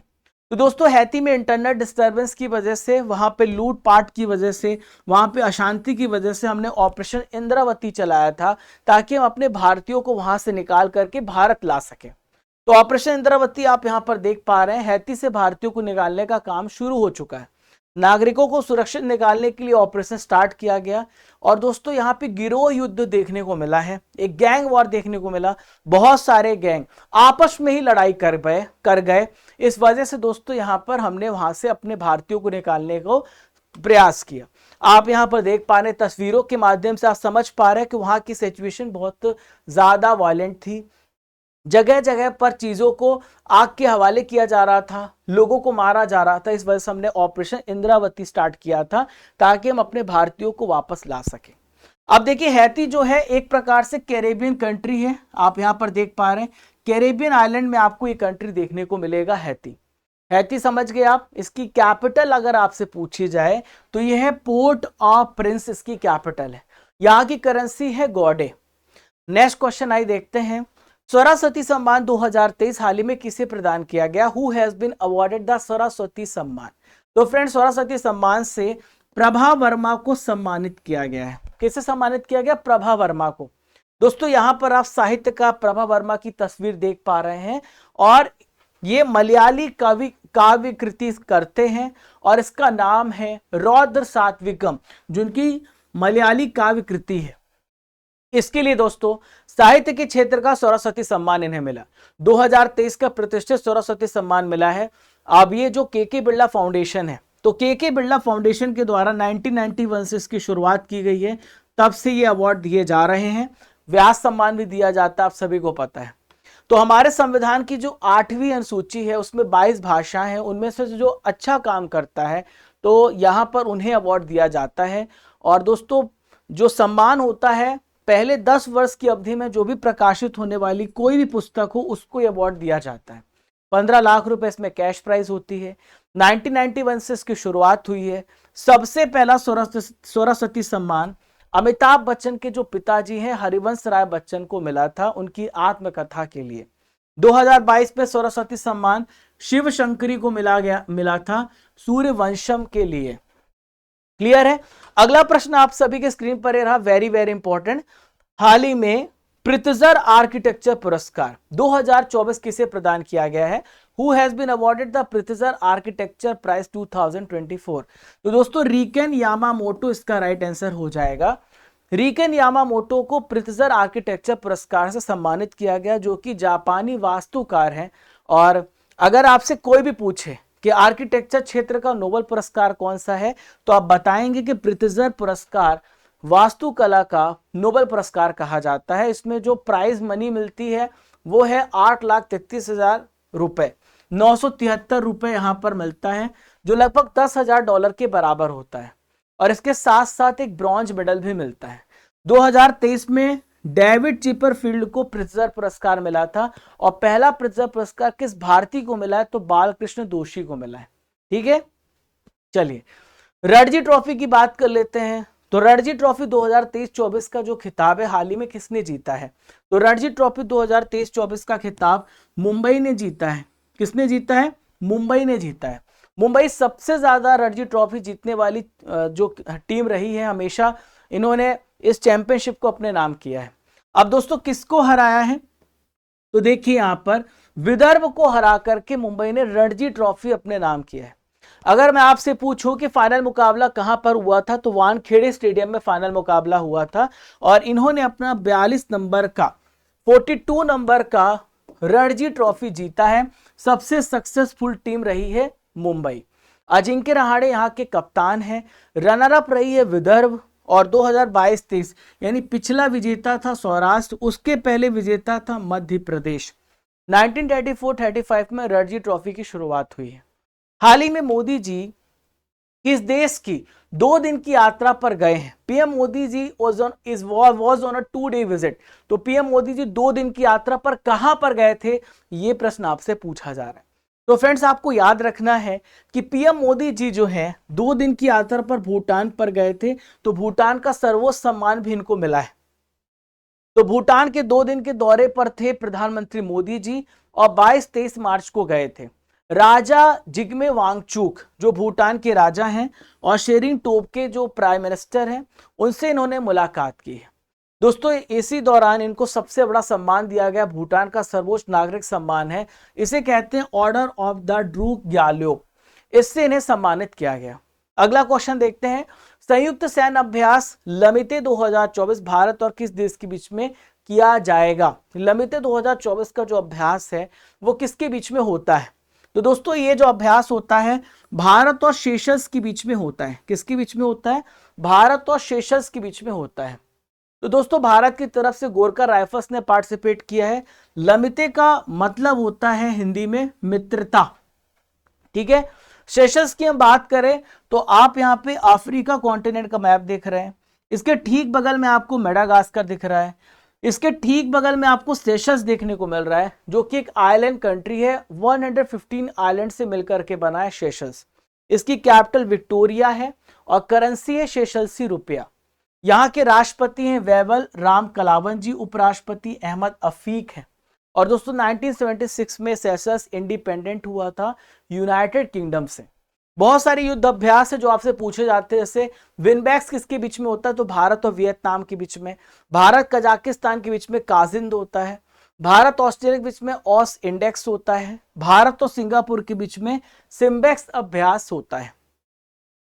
तो दोस्तों हैती में इंटरनेट डिस्टर्बेंस की वजह से, वहां पे लूटपाट की वजह से, वहां पे अशांति की वजह से हमने ऑपरेशन इंद्रावती चलाया था ताकि हम अपने भारतीयों को वहां से निकाल करके भारत ला सके। तो ऑपरेशन इंद्रावती आप यहां पर देख पा रहे हैं। हैती से भारतीयों को निकालने का काम शुरू हो चुका है। नागरिकों को सुरक्षित निकालने के लिए ऑपरेशन स्टार्ट किया गया और दोस्तों यहाँ पे गिरोह युद्ध देखने को मिला है, एक गैंग वॉर देखने को मिला। बहुत सारे गैंग आपस में ही लड़ाई कर गए। इस वजह से दोस्तों यहाँ पर हमने वहां से अपने भारतीयों को निकालने को प्रयास किया। आप यहाँ पर देख पा रहे, तस्वीरों के माध्यम से आप समझ पा रहे हैं कि वहां की सिचुएशन बहुत ज्यादा वायलेंट थी। जगह जगह पर चीजों को आग के हवाले किया जा रहा था, लोगों को मारा जा रहा था। इस वजह से हमने ऑपरेशन इंद्रावती स्टार्ट किया था ताकि हम अपने भारतीयों को वापस ला सके। अब देखिए हैती जो है एक प्रकार से कैरेबियन कंट्री है। आप यहां पर देख पा रहे हैं कैरेबियन आइलैंड में आपको ये कंट्री देखने को मिलेगा हैती। हैती समझ गए आप। इसकी कैपिटल अगर आपसे पूछी जाए तो यह है पोर्ट ऑफ प्रिंस, इसकी कैपिटल है। यहाँ की करेंसी है गॉडे। नेक्स्ट क्वेश्चन आई देखते हैं। सरस्वती सम्मान 2023 हाल ही में किसे प्रदान किया गया? Who has been awarded the Saraswati Samman? तो फ्रेंड्स सरस्वती सम्मान से प्रभा वर्मा को सम्मानित किया गया है। किसे सम्मानित किया गया? प्रभा वर्मा को। दोस्तों यहां पर आप साहित्य का प्रभा वर्मा की तस्वीर देख पा रहे हैं और ये मलयाली काव्य कृति करते हैं और इसका नाम है रौद्र सात्विकम, जिनकी मलयाली काव्य कृति है। इसके लिए दोस्तों साहित्य के क्षेत्र का सरस्वती सम्मान इन्हें मिला। 2023 का प्रतिष्ठित सरस्वती सम्मान मिला है। अब ये जो के बिरला फाउंडेशन है तो के बिरला फाउंडेशन के द्वारा 1991 से इसकी शुरुआत की गई है, तब से ये अवार्ड दिए जा रहे हैं। व्यास सम्मान भी दिया जाता है, आप सभी को पता है। तो हमारे संविधान की जो 8वीं अनुसूची है उसमें 22 भाषाएं हैं, उनमें से जो अच्छा काम करता है तो यहां पर उन्हें अवार्ड दिया जाता है। और दोस्तों जो सम्मान होता है, पहले 10 वर्ष की अवधि में जो भी प्रकाशित होने वाली कोई भी पुस्तक हो उसको ये अवार्ड दिया जाता है। 15 लाख रुपए इसमें कैश प्राइज होती है। 1991 से इसकी शुरुआत हुई है। सबसे पहला सरस्वती सम्मान अमिताभ बच्चन के जो पिताजी हैं हरिवंश राय बच्चन को मिला था, उनकी आत्मकथा के लिए। 2022 में सरस्वती सम्मान शिव शंकरी को मिला था सूर्यवंशम के लिए। क्लियर है। अगला प्रश्न आप सभी के स्क्रीन पर रहा, वेरी वेरी इंपॉर्टेंट। हाल ही में प्रित्जर आर्किटेक्चर पुरस्कार 2024 किसे प्रदान किया गया है? Who has been awarded the Pritzker Architecture Prize 2024? तो दोस्तों रीकेन यामामोटो इसका राइट आंसर हो जाएगा। रीकेन यामामोटो को प्रित्जर आर्किटेक्चर पुरस्कार से सम्मानित किया गया, जो कि जापानी वास्तुकार हैं। और अगर आपसे कोई भी पूछे कि आर्किटेक्चर क्षेत्र का नोबेल पुरस्कार कौन सा है, तो आप बताएंगे कि प्रित्जर पुरस्कार वास्तुकला का नोबेल पुरस्कार कहा जाता है। इसमें जो प्राइज मनी मिलती है वो है 8,33,000 रुपए, 973 रुपए यहां पर मिलता है, जो लगभग $10,000 के बराबर होता है। और इसके साथ साथ एक ब्रॉन्ज मेडल भी मिलता है। 2023 में डेविड चिपरफील्ड को प्रित्जर पुरस्कार मिला था। और पहला प्रित्जर पुरस्कार किस भारतीय को मिला है? तो बालकृष्ण दोषी को मिला है। ठीक है, चलिए रणजी ट्रॉफी की बात कर लेते हैं। तो रणजी ट्रॉफी 2023-24 का जो खिताब है हाल ही में किसने जीता है? तो रणजी ट्रॉफी 2023-24 का खिताब मुंबई ने जीता है। किसने जीता है? मुंबई ने जीता है। मुंबई सबसे ज्यादा रणजी ट्रॉफी जीतने वाली जो टीम रही है, हमेशा इन्होंने इस चैंपियनशिप को अपने नाम किया है। अब दोस्तों किसको हराया है? तो देखिए यहां पर विदर्भ को हरा करके मुंबई ने रणजी ट्रॉफी अपने नाम किया है। अगर मैं आपसे पूछूं कि फाइनल मुकाबला कहां पर हुआ था, तो वानखेड़े स्टेडियम में फाइनल मुकाबला हुआ था। और इन्होंने अपना 42 नंबर का 42 नंबर का रणजी ट्रॉफी जीता है। सबसे सक्सेसफुल टीम रही है मुंबई। अजिंक्य रहाणे यहां के कप्तान हैं। रनर अप रही है विदर्भ। और 2022-23 यानी पिछला विजेता था सौराष्ट्र, उसके पहले विजेता था मध्य प्रदेश। 1934-35 में रणजी ट्रॉफी की शुरुआत हुई है। हाल ही में मोदी जी किस देश की 2 दिन की यात्रा पर गए हैं? PM Modi ji was on a 2-day visit. तो पीएम मोदी जी 2 दिन की यात्रा पर कहां पर गए थे, यह प्रश्न आपसे पूछा जा रहा है। तो फ्रेंड्स आपको याद रखना है कि पीएम मोदी जी जो है 2 दिन की यात्रा पर भूटान पर गए थे। तो भूटान का सर्वोच्च सम्मान भी इनको मिला है। तो भूटान के 2 दिन के दौरे पर थे प्रधानमंत्री मोदी जी और 22-23 मार्च को गए थे। राजा जिग्मे वांगचुक जो भूटान के राजा हैं और शेरिंग टोब्गे जो प्राइम मिनिस्टर हैं, उनसे इन्होंने मुलाकात की है। दोस्तों इसी दौरान इनको सबसे बड़ा सम्मान दिया गया, भूटान का सर्वोच्च नागरिक सम्मान है, इसे कहते हैं ऑर्डर ऑफ द ड्रूक ग्याल्यो। इससे इन्हें सम्मानित किया गया। अगला क्वेश्चन देखते हैं। संयुक्त सैन्य अभ्यास लमिते 2024 भारत और किस देश के बीच में किया जाएगा? लमिते 2024 का जो अभ्यास है वो किसके बीच में होता है? तो दोस्तों ये जो अभ्यास होता है भारत और सेशल्स के बीच में होता है। किसके बीच में होता है? भारत और सेशल्स के बीच में होता है। तो दोस्तों भारत की तरफ से गोरखा राइफल्स ने पार्टिसिपेट किया है। लमिते का मतलब होता है हिंदी में मित्रता। ठीक है, सेशल्स की हम बात करें तो आप यहां पे अफ्रीका कॉन्टिनेंट का मैप देख रहे हैं। इसके ठीक बगल में आपको मेडागास्कर दिख रहा है। इसके ठीक बगल में आपको सेशल्स देखने को मिल रहा है, जो कि एक आइलैंड कंट्री है। 115 आइलैंड से मिलकर के बना है सेशल्स। इसकी कैपिटल विक्टोरिया है और करेंसी है सेशल्सी रुपया। यहाँ के राष्ट्रपति हैं वैवल राम कलावन जी, उपराष्ट्रपति अहमद अफीक है। और दोस्तों 1976 में सेशल्स इंडिपेंडेंट हुआ था यूनाइटेड किंगडम से। बहुत सारे युद्ध अभ्यास है जो आपसे पूछे जाते हैं, जैसे विनबैक्स किसके बीच में होता है? तो भारत और वियतनाम के बीच में। भारत कजाकिस्तान के बीच में काजिंद होता है। भारत ऑस्ट्रेलिया के बीच में ऑस इंडेक्स होता है। भारत और सिंगापुर के बीच में सिम्बेक्स अभ्यास होता है।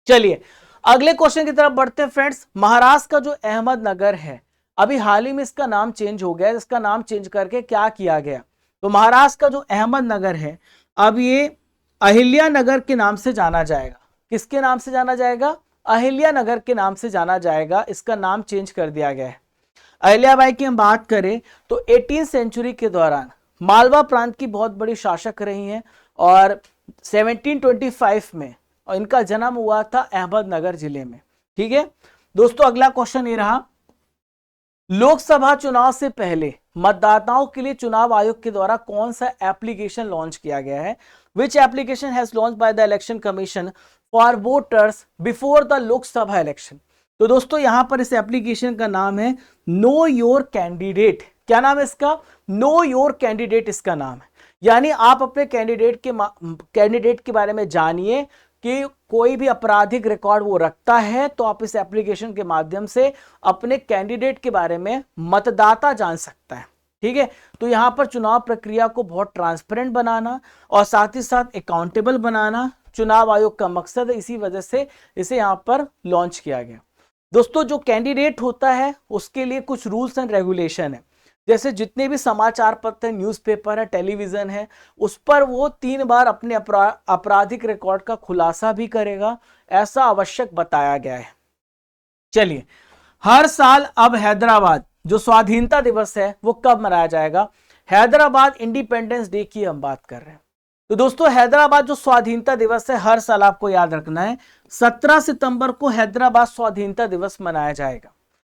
चलिए अगले क्वेश्चन की तरफ बढ़ते हैं फ्रेंड्स। महाराष्ट्र का जो अहमदनगर है, अभी हाल ही में इसका नाम चेंज हो गया है। इसका नाम चेंज करके क्या किया गया? तो महाराष्ट्र का जो अहमदनगर है अब ये अहिल्या नगर के नाम से जाना जाएगा। किसके नाम से जाना जाएगा? अहिल्या नगर के नाम से जाना जाएगा, इसका नाम चेंज कर दिया गया है। अहिल्याबाई की हम बात करें तो 18वीं सेंचुरी के दौरान मालवा प्रांत की बहुत बड़ी शासक रही हैं और 1725 में और इनका जन्म हुआ था अहमदनगर जिले में। ठीक है दोस्तों, अगला क्वेश्चन ये रहा, लोकसभा चुनाव से पहले मतदाताओं के लिए चुनाव आयोग के द्वारा कौन सा एप्लीकेशन लॉन्च किया गया है? Which application has launch by the election commission for voters before the Lok Sabha election? तो दोस्तों यहां पर इस एप्लीकेशन का नाम है नो योर कैंडिडेट। क्या नाम है इसका? नो योर कैंडिडेट इसका नाम है। यानी आप अपने कैंडिडेट के बारे में जानिए कि कोई भी आपराधिक रिकॉर्ड वो रखता है तो आप इस एप्लीकेशन के माध्यम से अपने कैंडिडेट के बारे में मतदाता जान सकता है। ठीक है, तो यहां पर चुनाव प्रक्रिया को बहुत ट्रांसपेरेंट बनाना और साथ ही साथ अकाउंटेबल बनाना चुनाव आयोग का मकसद है, इसी वजह से इसे यहां पर लॉन्च किया गया। दोस्तों जो कैंडिडेट होता है उसके लिए कुछ रूल्स एंड रेगुलेशन है, जैसे जितने भी समाचार पत्र, न्यूज़पेपर है, टेलीविजन है, उस पर वो 3 बार अपने आपराधिक रिकॉर्ड का खुलासा भी करेगा, ऐसा आवश्यक बताया गया है। चलिए, हर साल अब हैदराबाद जो स्वाधीनता दिवस है वो कब मनाया जाएगा? हैदराबाद इंडिपेंडेंस डे की हम बात कर रहे हैं। तो दोस्तों हैदराबाद जो स्वाधीनता दिवस है हर साल आपको याद रखना है 17 सितंबर को हैदराबाद स्वाधीनता दिवस मनाया जाएगा।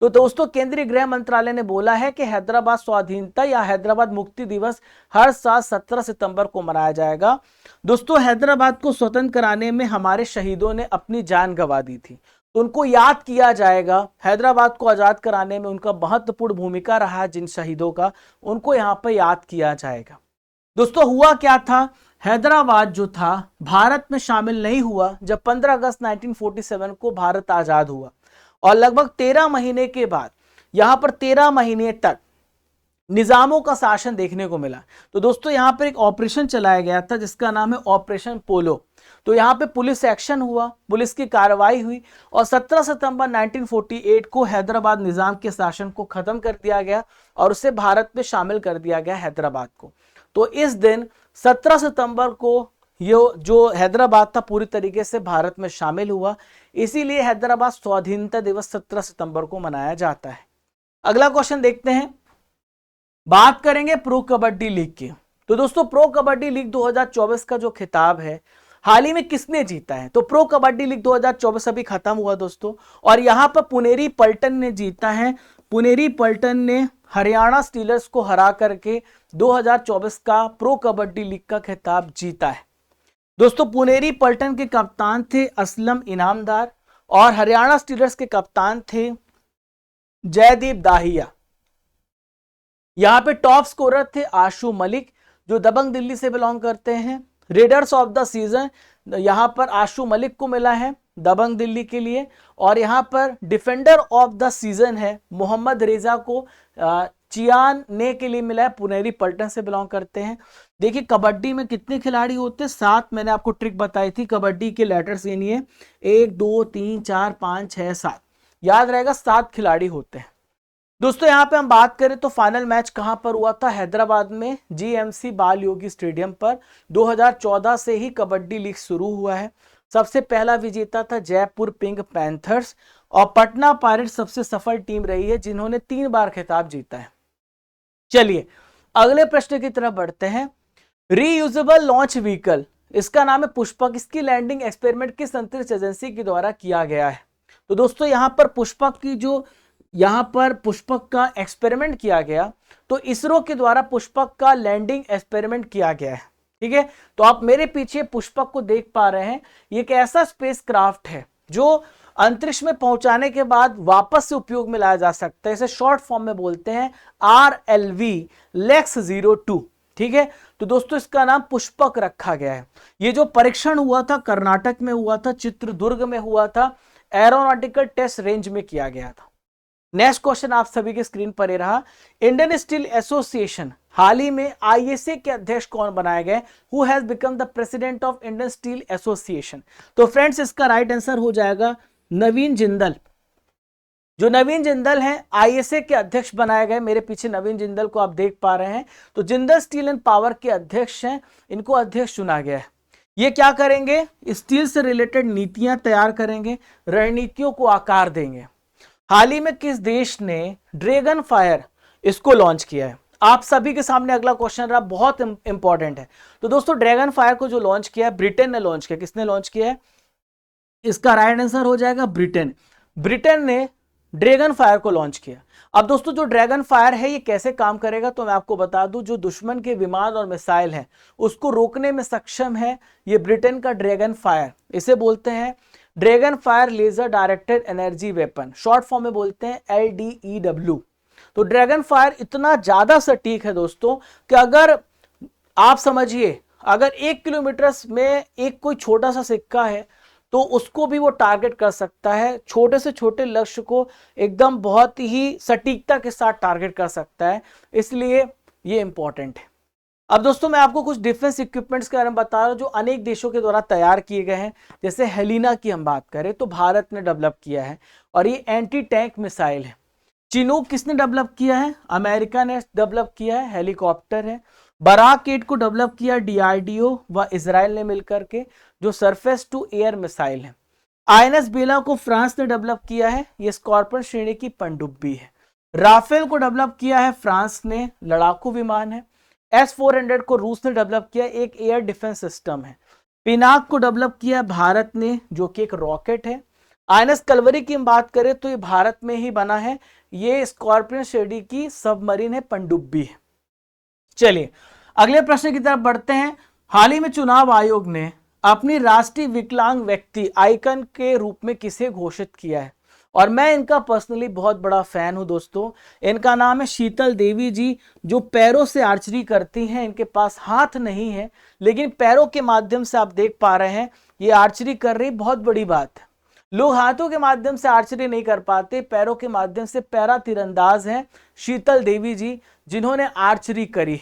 तो दोस्तों केंद्रीय गृह मंत्रालय ने बोला है कि हैदराबाद स्वाधीनता या हैदराबाद मुक्ति दिवस हर साल 17 सितंबर को मनाया जाएगा। दोस्तों हैदराबाद को स्वतंत्र कराने में हमारे शहीदों ने अपनी जान गंवा दी थी, तो उनको याद किया जाएगा। हैदराबाद को आजाद कराने में उनका महत्वपूर्ण भूमिका रहा है, जिन शहीदों का, उनको यहाँ पर याद किया जाएगा। दोस्तों हुआ क्या था, हैदराबाद जो था भारत में शामिल नहीं हुआ जब 15 अगस्त 1947 को भारत आजाद हुआ और लगभग 13 महीने के बाद यहां पर 13 महीने तक निजामों का शासन देखने को मिला। तो दोस्तों यहां पर एक ऑपरेशन चलाया गया था जिसका नाम है ऑपरेशन पोलो। तो यहां पे पुलिस एक्शन हुआ, पुलिस की कार्रवाई हुई और 17 सितंबर 1948 को हैदराबाद निजाम के शासन को खत्म कर दिया गया और उसे भारत में शामिल कर दिया गया हैदराबाद को। तो इस दिन 17 सितंबर को ये जो हैदराबाद था पूरी तरीके से भारत में शामिल हुआ, इसीलिए हैदराबाद स्वाधीनता दिवस 17 सितंबर को मनाया जाता है। अगला क्वेश्चन देखते हैं, बात करेंगे प्रो कबड्डी लीग की। तो दोस्तों प्रो कबड्डी लीग 2024 का जो खिताब है हाल ही में किसने जीता है? तो प्रो कबड्डी लीग 2024 अभी खत्म हुआ दोस्तों और यहां पर पुनेरी पल्टन ने जीता है। पुनेरी पल्टन ने हरियाणा स्टीलर्स को हरा करके 2024 का प्रो कबड्डी लीग का खिताब जीता है। दोस्तों पुनेरी पल्टन के कप्तान थे असलम इनामदार और हरियाणा स्टीलर्स के कप्तान थे जयदीप दाहिया। यहां पे टॉप स्कोरर थे आशु मलिक जो दबंग दिल्ली से बिलोंग करते हैं। रेडर्स ऑफ द सीजन यहां पर आशु मलिक को मिला है दबंग दिल्ली के लिए और यहां पर डिफेंडर ऑफ द सीजन है मोहम्मद रेजा को चियान ने के लिए मिला है, पुनेरी पल्टन से बिलोंग करते हैं। देखिए कबड्डी में कितने खिलाड़ी होते हैं? 7। मैंने आपको ट्रिक बताई थी कबड्डी के लेटर्स ये नहीं है 1 2 3 4 5 6 7, याद रहेगा 7 खिलाड़ी होते हैं। दोस्तों यहाँ पे हम बात करें तो फाइनल मैच कहां पर हुआ था? हैदराबाद में जीएमसी बाल योगी स्टेडियम पर। 2014 से ही कबड्डी लीग शुरू हुआ है। सबसे पहला विजेता था जयपुर पिंक पैंथर्स और पटना पायरेट्स सबसे सफल टीम रही है जिन्होंने 3 बार खिताब जीता है। चलिए अगले प्रश्न की तरफ बढ़ते हैं। रीयूजेबल लॉन्च व्हीकल, इसका नाम है पुष्पक, इसकी लैंडिंग एक्सपेरिमेंट किस अंतरिक्ष एजेंसी के द्वारा किया गया है? तो दोस्तों यहाँ पर पुष्पक का एक्सपेरिमेंट किया गया, तो इसरो के द्वारा पुष्पक का लैंडिंग एक्सपेरिमेंट किया गया है। ठीक है, तो आप मेरे पीछे पुष्पक को देख पा रहे हैं, ये एक ऐसा स्पेसक्राफ्ट है जो अंतरिक्ष में पहुंचाने के बाद वापस से उपयोग में लाया जा सकता है। इसे शॉर्ट फॉर्म में बोलते हैं RLV लेक्स 02। ठीक है, तो दोस्तों इसका नाम पुष्पक रखा गया है। ये जो परीक्षण हुआ था कर्नाटक में हुआ था, चित्रदुर्ग में हुआ था, एरोनॉटिकल टेस्ट रेंज में किया गया था। नेक्स्ट क्वेश्चन आप सभी के स्क्रीन पर ही रहा, इंडियन स्टील एसोसिएशन हाल ही में ISA के अध्यक्ष कौन बनाए गए? Who has become the president of Indian steel association? तो फ्रेंड्स इसका राइट आंसर हो जाएगा नवीन जिंदल। जो नवीन जिंदल हैं ISA के अध्यक्ष बनाए गए, मेरे पीछे नवीन जिंदल को आप देख पा रहे हैं। तो जिंदल स्टील एंड पावर के अध्यक्ष हैं, इनको अध्यक्ष चुना गया है। ये क्या करेंगे, स्टील से रिलेटेड नीतियां तैयार करेंगे, रणनीतियों को आकार देंगे। हाल ही में किस देश ने ड्रैगन फायर इसको लॉन्च किया है? आप सभी के सामने अगला क्वेश्चन रहा, बहुत इंपॉर्टेंट है। तो दोस्तों ड्रैगन फायर को जो लॉन्च किया है, ब्रिटेन ने लॉन्च किया। किसने लॉन्च किया है? इसका राइट आंसर हो जाएगा ब्रिटेन। ब्रिटेन ने ड्रैगन फायर को लॉन्च किया। अब दोस्तों जो ड्रैगन फायर है ये कैसे काम करेगा, तो मैं आपको बता दूं, जो दुश्मन के विमान और मिसाइल है उसको रोकने में सक्षम है ये ब्रिटेन का ड्रैगन फायर। इसे बोलते हैं dragon fire laser directed energy weapon, short form में बोलते हैं LDEW। तो ड्रैगन फायर इतना ज्यादा सटीक है दोस्तों कि अगर आप समझिए, अगर 1 किलोमीटर में एक कोई छोटा सा सिक्का है तो उसको भी वो टारगेट कर सकता है, छोटे से छोटे लक्ष्य को एकदम बहुत ही सटीकता के साथ टारगेट कर सकता है, इसलिए ये इंपॉर्टेंट है। अब दोस्तों मैं आपको कुछ डिफेंस इक्विपमेंट्स के बारे में बता रहा हूं जो अनेक देशों के द्वारा तैयार किए गए हैं। जैसे हेलिना की हम बात करें तो भारत ने डेवलप किया है और ये एंटी टैंक मिसाइल है। चिनूक किसने डेवलप किया है? अमेरिका ने डेवलप किया है, हेलीकॉप्टर है। बराक 8 को डेवलप किया DRDO व इजराइल ने मिलकर के, जो सरफेस टू एयर मिसाइल है। INS बेला को फ्रांस ने डेवलप किया है, ये स्कॉर्पियन श्रेणी की पनडुब्बी है। राफेल को डेवलप किया है फ्रांस ने, लड़ाकू विमान है। S-400 को रूस ने डेवलप किया, एक एयर डिफेंस सिस्टम है। पिनाक को डेवलप किया भारत ने, जो कि एक रॉकेट है। INS कलवरी की हम बात करें तो ये भारत में ही बना है, ये स्कॉर्पियन श्रेणी की सबमरीन है, पनडुब्बी है। चलिए अगले प्रश्न की तरफ बढ़ते हैं। हाल ही में चुनाव आयोग ने अपनी राष्ट्रीय विकलांग व्यक्ति आइकन के रूप में किसे घोषित किया है? और मैं इनका पर्सनली बहुत बड़ा फैन हूं दोस्तों। इनका नाम है शीतल देवी जी, जो पैरों से आर्चरी करती हैं। इनके पास हाथ नहीं है लेकिन पैरों के माध्यम से आप देख पा रहे हैं ये आर्चरी कर रही, बहुत बड़ी बात है। लोग हाथों के माध्यम से आर्चरी नहीं कर पाते, पैरों के माध्यम से पैरा तीरंदाज हैं शीतल देवी जी, जिन्होंने आर्चरी करी।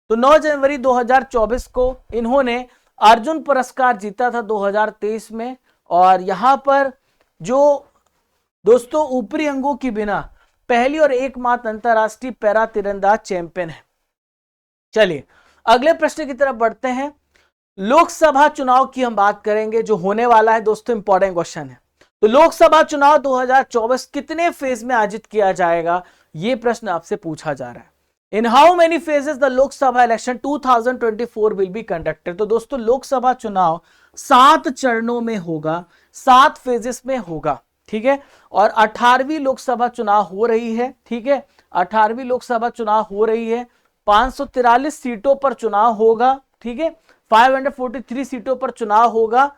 तो 9 जनवरी 2024 को इन्होंने अर्जुन पुरस्कार जीता था 2023 में। और यहां पर जो दोस्तों ऊपरी अंगों की बिना पहली और एकमात्र अंतरराष्ट्रीय पैरा तीरंदाज चैंपियन है। चलिए अगले प्रश्न की तरफ बढ़ते हैं। लोकसभा चुनाव की हम बात करेंगे जो होने वाला है दोस्तों, इंपॉर्टेंट क्वेश्चन है। तो लोकसभा चुनाव 2024 कितने फेज में आयोजित किया जाएगा, यह प्रश्न आपसे पूछा जा रहा है। In how many phases the Lok Sabha election 2024 will be conducted. तो दोस्तों लोकसभा चुनाव 7 चरणों में होगा, 7 फेजेस में होगा, ठीक है। और 18वीं लोकसभा चुनाव हो रही है, ठीक है। 18वीं लोकसभा चुनाव हो रही है, 543 सीटों पर चुनाव होगा, ठीक है। 543 सीटों पर चुनाव होगा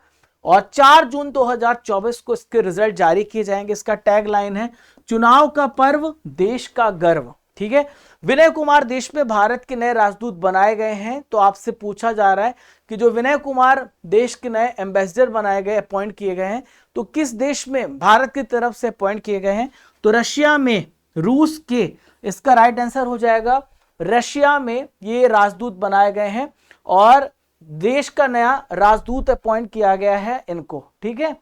और 4 जून 2024 को इसके रिजल्ट जारी किए जाएंगे। इसका टैगलाइन है चुनाव का पर्व देश का गर्व, ठीक है। विनय कुमार देश में भारत के नए राजदूत बनाए गए हैं। तो आपसे पूछा जा रहा है कि जो विनय कुमार देश के नए एम्बेसडर बनाए गए, अपॉइंट किए गए हैं, तो किस देश में भारत की तरफ से अपॉइंट किए गए हैं? तो रशिया में, रूस के, इसका राइट आंसर हो जाएगा रशिया में ये राजदूत बनाए गए हैं और देश का नया राजदूत अपॉइंट किया गया है इनको, ठीक है।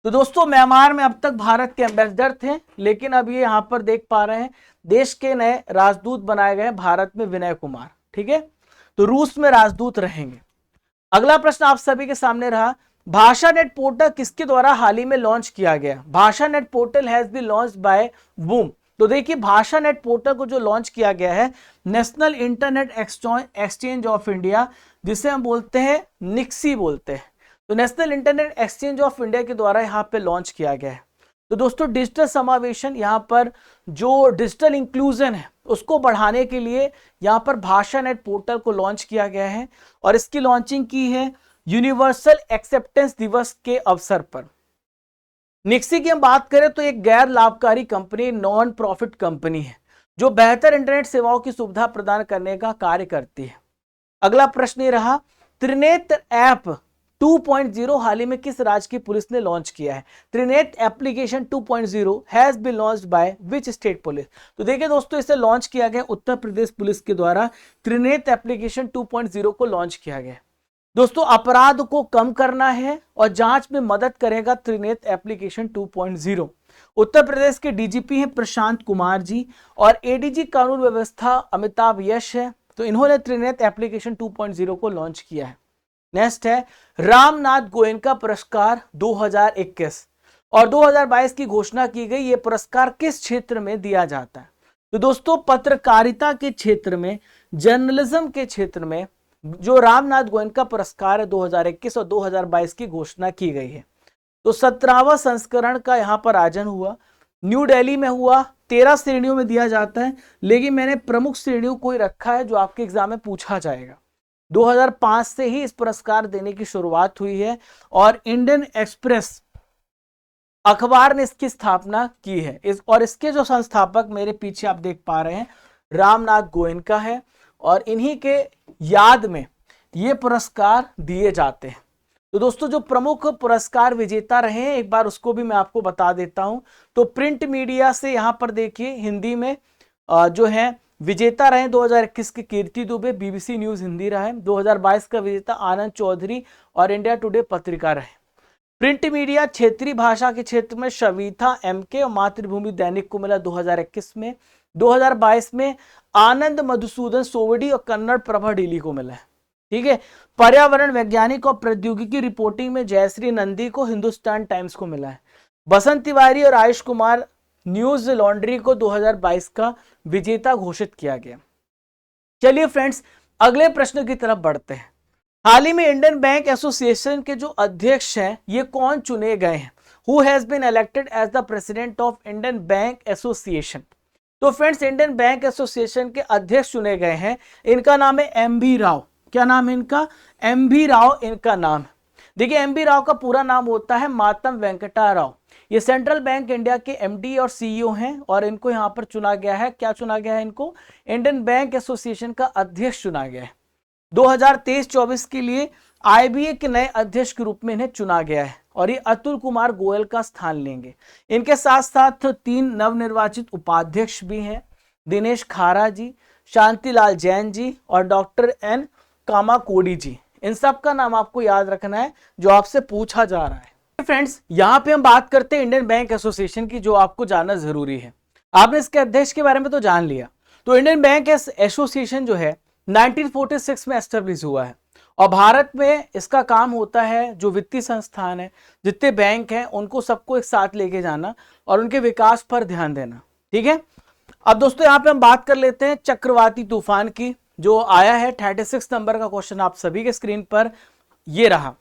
तो दोस्तों म्यांमार में अब तक भारत के एम्बेसडर थे, लेकिन अब ये यहां पर देख पा रहे हैं देश के नए राजदूत बनाए गए भारत में विनय कुमार, ठीक है। तो रूस में राजदूत रहेंगे। अगला प्रश्न आप सभी के सामने रहा, भाषा नेट पोर्टल किसके द्वारा हाल ही में लॉन्च किया गया? Bhasha net portal has been launched by whom. तो देखिए भाषा नेट पोर्टल को जो लॉन्च किया गया है national internet exchange of India, जिसे हम बोलते हैं निक्सी बोलते हैं। तो national internet exchange of India के द्वारा यहाँ पे लॉन्च किया गया है। तो दोस्तों डिजिटल समावेशन, यहाँ पर जो डिजिटल इंक्लूजन है उसको बढ़ाने के लिए यहाँ पर भाषा नेट पोर्टल को लॉन्च किया गया है और इसकी लॉन्चिंग की है यूनिवर्सल एक्सेप्टेंस दिवस के अवसर पर। निक्सी की हम बात करें तो एक गैर लाभकारी कंपनी, नॉन प्रॉफिट कंपनी है जो बेहतर इंटरनेट सेवाओं की सुविधा प्रदान करने का कार्य करती है। अगला प्रश्न ये रहा, त्रिनेत्र ऐप 2.0 हाल ही में किस राज्य की पुलिस ने लॉन्च किया है? Trinetra application 2.0 has been launched by which state police. तो देखिए दोस्तों इसे लॉन्च किया गया उत्तर प्रदेश पुलिस के द्वारा, त्रिनेत्र एप्लीकेशन 2.0 को लॉन्च किया गया। दोस्तों अपराध को कम करना है और जांच में मदद करेगा त्रिनेत्र एप्लीकेशन 2.0। उत्तर प्रदेश के डीजीपी हैं प्रशांत कुमार जी और एडीजी कानून व्यवस्था अमिताभ यश है। तो इन्होंने त्रिनेत्र एप्लीकेशन 2.0 को लॉन्च किया है। नेक्स्ट है रामनाथ गोयनका पुरस्कार 2021 और 2022 की घोषणा की गई। ये पुरस्कार किस क्षेत्र में दिया जाता है? तो दोस्तों पत्रकारिता के क्षेत्र में, जर्नलिज्म के क्षेत्र में जो रामनाथ गोयनका पुरस्कार है 2021 और 2022 की घोषणा की गई है। तो 17वां संस्करण का यहां पर आयोजन हुआ, न्यू दिल्ली में हुआ। 13 श्रेणियों में दिया जाता है, लेकिन मैंने प्रमुख श्रेणियों को ही रखा है जो आपके एग्जाम में पूछा जाएगा। 2005 से ही इस पुरस्कार देने की शुरुआत हुई है और इंडियन एक्सप्रेस अखबार ने इसकी स्थापना की है। और इसके जो संस्थापक मेरे पीछे आप देख पा रहे हैं रामनाथ गोयनका है और इन्हीं के याद में ये पुरस्कार दिए जाते हैं। तो दोस्तों जो प्रमुख पुरस्कार विजेता रहे हैं एक बार उसको भी मैं आपको बता देता हूं। तो प्रिंट मीडिया से यहां पर देखिए हिंदी में जो है विजेता रहे 2021 के कीर्ति दुबे, बीबीसी न्यूज हिंदी रहा है। 2022 का विजेता आनंद चौधरी और इंडिया टुडे पत्रिका रहे। प्रिंट मीडिया क्षेत्रीय भाषा के क्षेत्र में शविता एमके और मातृभूमि दैनिक को मिला 2021 में। 2022 में आनंद मधुसूदन सोवडी और कन्नड़ प्रभा डेली को मिला है। ठीक है। पर्यावरण वैज्ञानिक और प्रौद्योगिकी रिपोर्टिंग में जयश्री नंदी को हिंदुस्तान टाइम्स को मिला है। बसंत तिवारी और आयुष कुमार न्यूज लॉन्ड्री को 2022 का विजेता घोषित किया गया। चलिए फ्रेंड्स अगले प्रश्न की तरफ बढ़ते हैं। हाल ही में इंडियन बैंक एसोसिएशन के जो अध्यक्ष हैं ये कौन चुने गए हैं? Who has been elected as the president of Indian Bank Association? तो फ्रेंड्स इंडियन बैंक एसोसिएशन के अध्यक्ष चुने गए हैं, इनका नाम है एम.बी. राव। क्या नाम है इनका? एम.बी. राव इनका नाम है। देखिए एम.बी. राव का पूरा नाम होता है मातम वेंकटा राव। ये सेंट्रल बैंक इंडिया के एमडी और सीईओ हैं और इनको यहां पर चुना गया है। क्या चुना गया है इनको? इंडियन बैंक एसोसिएशन का अध्यक्ष चुना गया है। 2023-24 के लिए आईबीए के नए अध्यक्ष के रूप में इन्हें चुना गया है और ये अतुल कुमार गोयल का स्थान लेंगे। इनके साथ साथ 3 नवनिर्वाचित उपाध्यक्ष भी हैं, दिनेश खारा जी, शांतिलाल जैन जी और डॉक्टर एन कामाकोडी जी। इन सब का नाम आपको याद रखना है जो आपसे पूछा जा रहा है। फ्रेंड्स यहाँ पे हम बात करते हैं इंडियन बैंक एसोसिएशन की, जो आपको जानना जरूरी है। आपने इसके अध्यक्ष के बारे में तो जान लिया। तो इंडियन बैंक एसोसिएशन जो है 1946 में एस्टेब्लिश हुआ है और भारत में इसका काम होता है जो वित्तीय संस्थान है, जितने बैंक हैं उनको सबको एक साथ लेके जाना और उनके विकास पर ध्यान देना। ठीक है। अब दोस्तों यहाँ पे हम बात कर लेते हैं चक्रवाती तूफान की, जो आया है 36 नंबर का क्वेश्चन आप सभी के स्क्रीन पर ये रहा।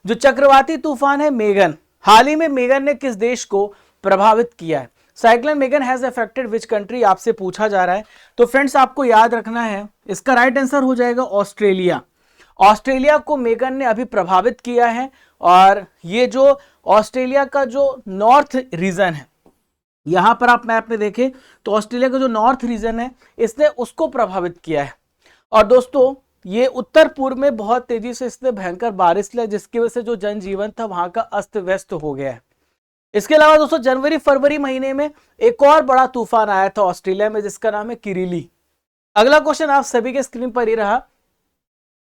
जो चक्रवाती तूफान है मेगन, हाल ही में मेगन ने किस देश को प्रभावित किया है? Cyclone Megan has affected which country आपसे पूछा जा रहा है। तो फ्रेंड्स आपको याद रखना है इसका राइट आंसर हो जाएगा ऑस्ट्रेलिया। ऑस्ट्रेलिया को मेगन ने अभी प्रभावित किया है और ये जो ऑस्ट्रेलिया का जो नॉर्थ रीजन है, यहां पर आप मैप में देखें तो ऑस्ट्रेलिया का जो नॉर्थ रीजन है इसने उसको प्रभावित किया है। और दोस्तों ये उत्तर पूर्व में बहुत तेजी से इसने भयंकर बारिश ली, जिसकी वजह से जो जनजीवन था वहां का अस्त व्यस्त हो गया है। इसके अलावा दोस्तों जनवरी फरवरी महीने में एक और बड़ा तूफान आया था ऑस्ट्रेलिया में, जिसका नाम है किरिली। अगला क्वेश्चन आप सभी के स्क्रीन पर ही रहा।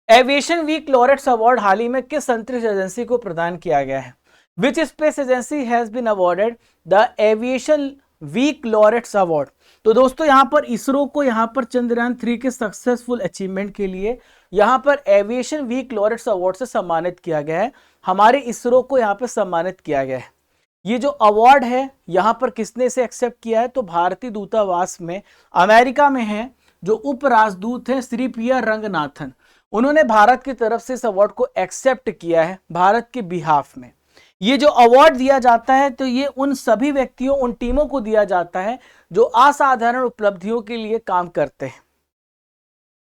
एविएशन वीक लॉरेट्स अवार्ड हाल ही में किस अंतरिक्ष एजेंसी को प्रदान किया गया है? Which space agency has been awarded the Aviation Week Laureates award? तो दोस्तों यहां पर इसरो को यहां पर चंद्रयान 3 के सक्सेसफुल अचीवमेंट के लिए यहां पर एविएशन वीक लॉरेट्स अवार्ड से सम्मानित किया गया है। हमारे इसरो को यहां पर सम्मानित किया गया है। ये जो अवार्ड है यहां पर किसने इसे एक्सेप्ट किया है? तो भारतीय दूतावास में अमेरिका में है जो उप राजदूत हैं श्री पी आर रंगनाथन, उन्होंने भारत की तरफ से इस अवार्ड को एक्सेप्ट किया है भारत के बिहाफ में। ये जो अवार्ड दिया जाता है तो ये उन सभी व्यक्तियों, उन टीमों को दिया जाता है जो असाधारण उपलब्धियों के लिए काम करते हैं।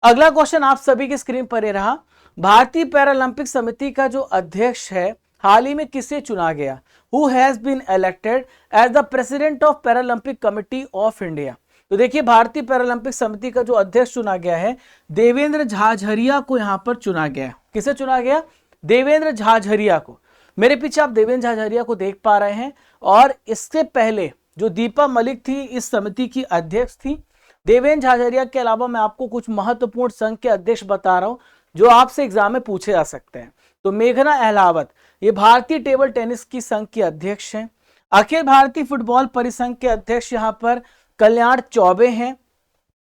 अगला क्वेश्चन आप सभी की स्क्रीन पर ही रहा। भारतीय पैरालंपिक समिति का जो अध्यक्ष है हाल ही में किसे चुना गया? Who has been elected as the president of Paralympic Committee of India? तो देखिए भारतीय पैरालंपिक समिति का जो अध्यक्ष चुना गया है देवेंद्र झाझरिया को यहां पर चुना गया। किसे चुना गया? देवेंद्र झाझरिया को। मेरे पीछे आप देवेंद्र झाझरिया को देख पा रहे हैं और इससे पहले जो दीपा मलिक थी इस समिति की अध्यक्ष थी। देवेंद्र झाझरिया के अलावा मैं आपको कुछ महत्वपूर्ण संघ के अध्यक्ष बता रहा हूं जो आपसे एग्जाम में पूछे जा सकते हैं। तो मेघना अहलावत ये भारतीय टेबल टेनिस की संघ की अध्यक्ष हैं। अखिल भारतीय फुटबॉल परिसंघ के अध्यक्ष यहां पर कल्याण चौबे हैं।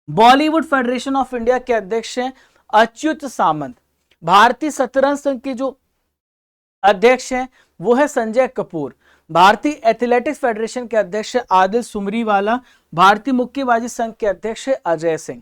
बॉलीवुड फेडरेशन ऑफ इंडिया के अध्यक्ष हैं अच्युत सामंत। भारतीय शतरंज संघ के जो अध्यक्ष हैं वो है संजय कपूर। भारतीय एथलेटिक्स फेडरेशन के अध्यक्ष है आदिल सुमरीवाला। भारतीय मुक्केबाजी संघ के अध्यक्ष है अजय सिंह।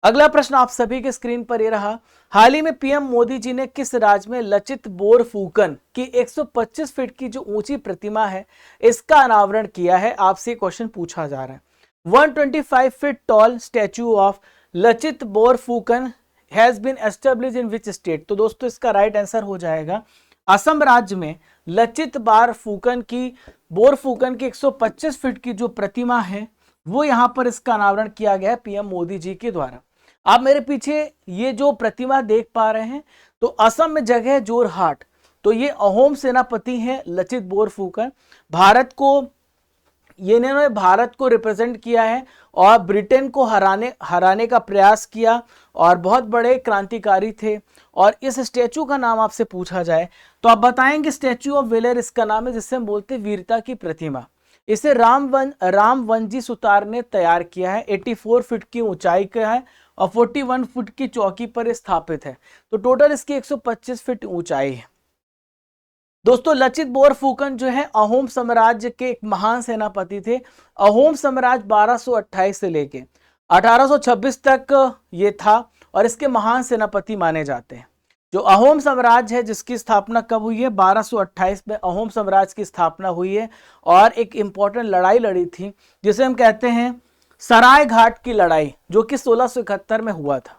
अगला प्रश्न आप सभी के स्क्रीन पर ये रहा, हाल ही में पीएम मोदी जी ने किस राज्य में लचित बोरफुकन की 125 फीट की जो ऊंची प्रतिमा है इसका अनावरण किया है? आपसे क्वेश्चन पूछा जा रहा है। 125 feet tall statue of Lachit Borphukan has been established in which state? तो दोस्तों इसका राइट आंसर हो जाएगा असम राज्य में लचित बोरफुकन की 125 फीट की जो प्रतिमा है वो यहां पर इसका अनावरण किया गया है पीएम मोदी जी के द्वारा। आप मेरे पीछे ये जो प्रतिमा देख पा रहे हैं तो असम में जगह है जोरहाट। तो ये अहोम सेनापति हैं लचित बोरफुकन। इन्होंने भारत को रिप्रेजेंट किया है और ब्रिटेन को हराने का प्रयास किया और बहुत बड़े क्रांतिकारी थे। और इस स्टैचू का नाम आपसे पूछा जाए तो आप बताएंगे स्टैचू ऑफ वेलर इसका नाम है, जिससे हम बोलते हैं वीरता की प्रतिमा। इसे रामवंजी सुतार ने तैयार किया है। 84 फीट की ऊंचाई का है और 41 फुट की चौकी पर स्थापित है। तो टोटल इसकी 125 फीट ऊंचाई है। दोस्तों लचित बोरफुकन जो है अहोम साम्राज्य के एक महान सेनापति थे। अहोम साम्राज्य 1228 से लेके 1826 तक ये था और इसके महान सेनापति माने जाते हैं। जो अहोम साम्राज्य है जिसकी स्थापना कब हुई है? 1228 में अहोम साम्राज्य की स्थापना हुई है और एक इंपॉर्टेंट लड़ाई लड़ी थी जिसे हम कहते हैं सराय घाट की लड़ाई, जो कि 1671 में हुआ था।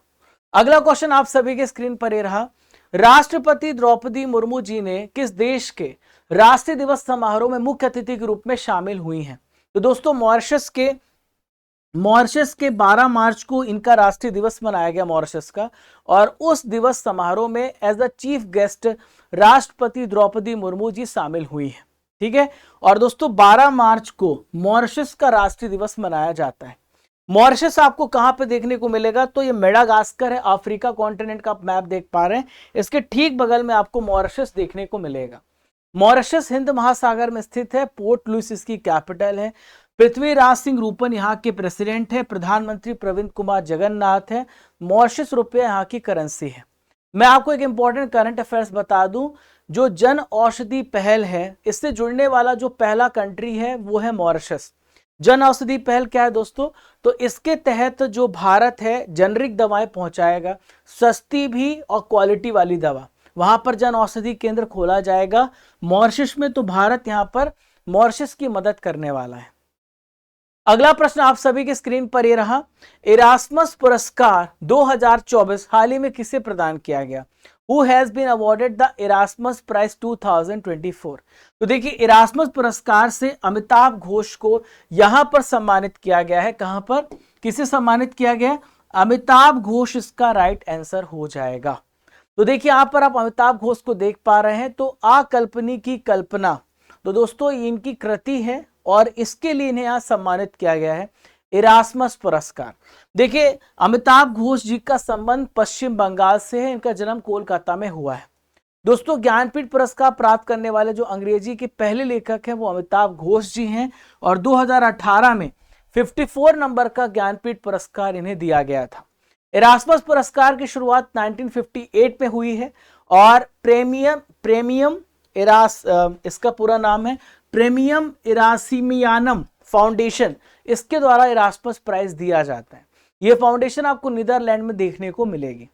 अगला क्वेश्चन आप सभी के स्क्रीन पर ये रहा, राष्ट्रपति द्रौपदी मुर्मू जी ने किस देश के राष्ट्रीय दिवस समारोह में मुख्य अतिथि के रूप में शामिल हुई हैं? तो दोस्तों मॉरिशस के 12 मार्च को इनका राष्ट्रीय दिवस मनाया गया मॉरिशस का, और उस दिवस समारोह में एज अ चीफ गेस्ट राष्ट्रपति द्रौपदी मुर्मू जी शामिल हुई है। ठीक है। और दोस्तों 12 मार्च को मॉरिशस का राष्ट्रीय दिवस मनाया जाता है। मॉरिशस आपको कहां पे देखने को मिलेगा? तो ये मेडागास्कर है, अफ्रीका कॉन्टिनेंट का मैप देख पा रहे हैं। इसके ठीक बगल में आपको मॉरिशस देखने को मिलेगा। मॉरिशस हिंद महासागर में स्थित है। पोर्ट लुइस इसकी कैपिटल है। पृथ्वीराज सिंह रूपन यहाँ के प्रेसिडेंट है। प्रधानमंत्री प्रविंद कुमार जगन्नाथ है। मॉरिशस रुपया यहाँ की करेंसी है। मैं आपको एक इंपॉर्टेंट करंट अफेयर्स बता दूं, जो जन औषधि पहल है इससे जुड़ने वाला जो पहला कंट्री है वो है मॉरिशस। जन औषधि पहल क्या है दोस्तों? तो इसके तहत जो भारत है जेनरिक दवाएं पहुंचाएगा, सस्ती भी और क्वालिटी वाली दवा। वहां पर जन औषधि केंद्र खोला जाएगा मॉरिशस में। तो भारत यहां पर मॉरिशस की मदद करने वाला है। अगला प्रश्न आप सभी के स्क्रीन पर ये रहा, इरास्मस पुरस्कार 2024 हाल ही में किसे प्रदान किया गया? Who has been awarded the Erasmus Prize 2024? तो देखिए इरास्मस पुरस्कार से अमिताभ घोष को यहां पर सम्मानित किया गया है। कहां पर किसे सम्मानित किया गया? अमिताभ घोष इसका राइट आंसर हो जाएगा। तो देखिए यहां पर आप अमिताभ घोष को देख पा रहे हैं। तो अकल्पनीय की कल्पना, तो दोस्तों इनकी कृति है और इसके लिए इन्हें यहां सम्मानित किया गया है इरास्मस पुरस्कार। देखिए अमिताभ घोष जी का संबंध पश्चिम बंगाल से है। इनका जन्म कोलकाता में हुआ है। दोस्तों ज्ञानपीठ पुरस्कार प्राप्त करने वाले जो अंग्रेजी के पहले लेखक हैं वो अमिताभ घोष जी हैं और 2018 में 54 नंबर का ज्ञानपीठ पुरस्कार इन्हें दिया गया था। इरास्मस पुरस्कार की शुरुआत 1958 में हुई है और प्रेमियम इसका पूरा नाम है प्रेमियम इरासिमियानम फाउंडेशन, इसके द्वारा इरास्मस प्राइज दिया जाता है। यह फाउंडेशन आपको नीदरलैंड में देखने को मिलेगी।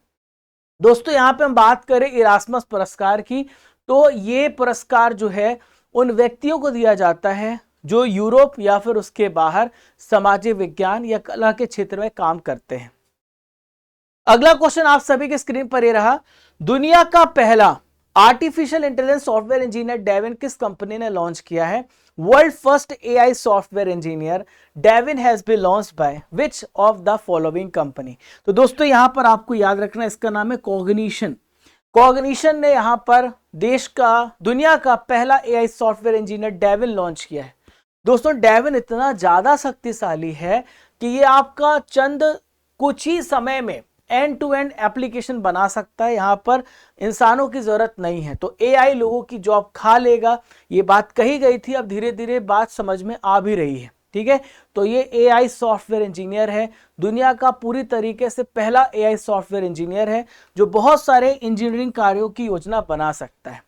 दोस्तों यहां पे हम बात करें इरास्मस पुरस्कार की, तो ये पुरस्कार जो है उन व्यक्तियों को दिया जाता है जो यूरोप या फिर उसके बाहर सामाजिक विज्ञान या कला के क्षेत्र में काम करते हैं। अगला क्वेश्चन आप सभी के स्क्रीन पर ये रहा, दुनिया का पहला artificial intelligence software engineer Devin किस कंपनी ने लॉन्च किया है? World first AI software engineer Devin has been launched by which of the following company? तो दोस्तों यहां पर आपको याद रखना इसका नाम है कॉग्निशन। कॉग्निशन ने यहां पर दुनिया का पहला AI software engineer Devin launch किया है। दोस्तों डेविन इतना ज्यादा शक्तिशाली है कि ये आपका चंद कुछ ही समय में एंड टू एंड एप्लीकेशन बना सकता है। यहां पर इंसानों की जरूरत नहीं है। तो एआई लोगों की जॉब खा लेगा, ये बात कही गई थी, अब धीरे धीरे बात समझ में आ भी रही है। ठीक है। तो ये एआई सॉफ्टवेयर इंजीनियर है, दुनिया का पूरी तरीके से पहला एआई सॉफ्टवेयर इंजीनियर है जो बहुत सारे इंजीनियरिंग कार्यों की योजना बना सकता है।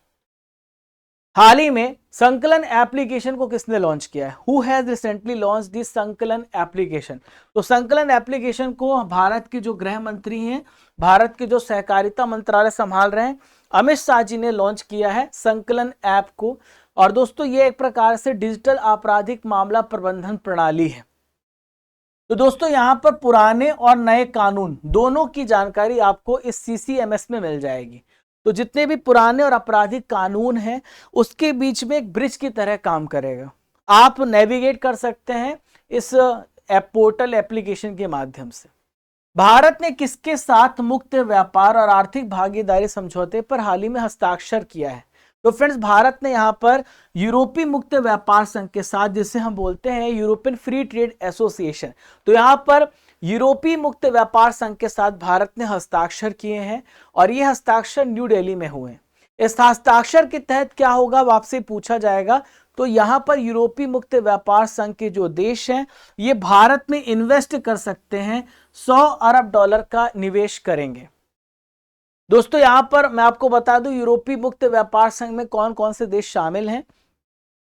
हाल ही में संकलन एप्लीकेशन को किसने लॉन्च किया है? Who has recently launch this संकलन एप्लीकेशन? तो संकलन एप्लीकेशन को भारत के जो गृह मंत्री हैं, भारत के जो सहकारिता मंत्रालय संभाल रहे हैं, अमित शाह जी ने लॉन्च किया है संकलन ऐप को। और दोस्तों ये एक प्रकार से डिजिटल आपराधिक मामला प्रबंधन प्रणाली है। तो दोस्तों यहां पर पुराने और नए कानून दोनों की जानकारी आपको इस सीसीएमएस में मिल जाएगी। तो जितने भी पुराने और आपराधिक कानून हैं उसके बीच में एक ब्रिज की तरह काम करेगा। आप नेविगेट कर सकते हैं इस पोर्टल एप्लीकेशन के माध्यम से। भारत ने किसके साथ मुक्त व्यापार और आर्थिक भागीदारी समझौते पर हाल ही में हस्ताक्षर किया है? तो फ्रेंड्स भारत ने यहां पर यूरोपीय मुक्त व्यापार संघ के साथ, जिसे हम बोलते हैं यूरोपियन फ्री ट्रेड एसोसिएशन, तो यहां पर यूरोपीय मुक्त व्यापार संघ के साथ भारत ने हस्ताक्षर किए हैं और ये हस्ताक्षर न्यू दिल्ली में हुए। इस हस्ताक्षर के तहत क्या होगा वो आपसे पूछा जाएगा। तो यहां पर यूरोपीय मुक्त व्यापार संघ के जो देश हैं ये भारत में इन्वेस्ट कर सकते हैं, 100 अरब डॉलर का निवेश करेंगे। दोस्तों यहां पर मैं आपको बता दूं यूरोपीय मुक्त व्यापार संघ में कौन कौन से देश शामिल हैं।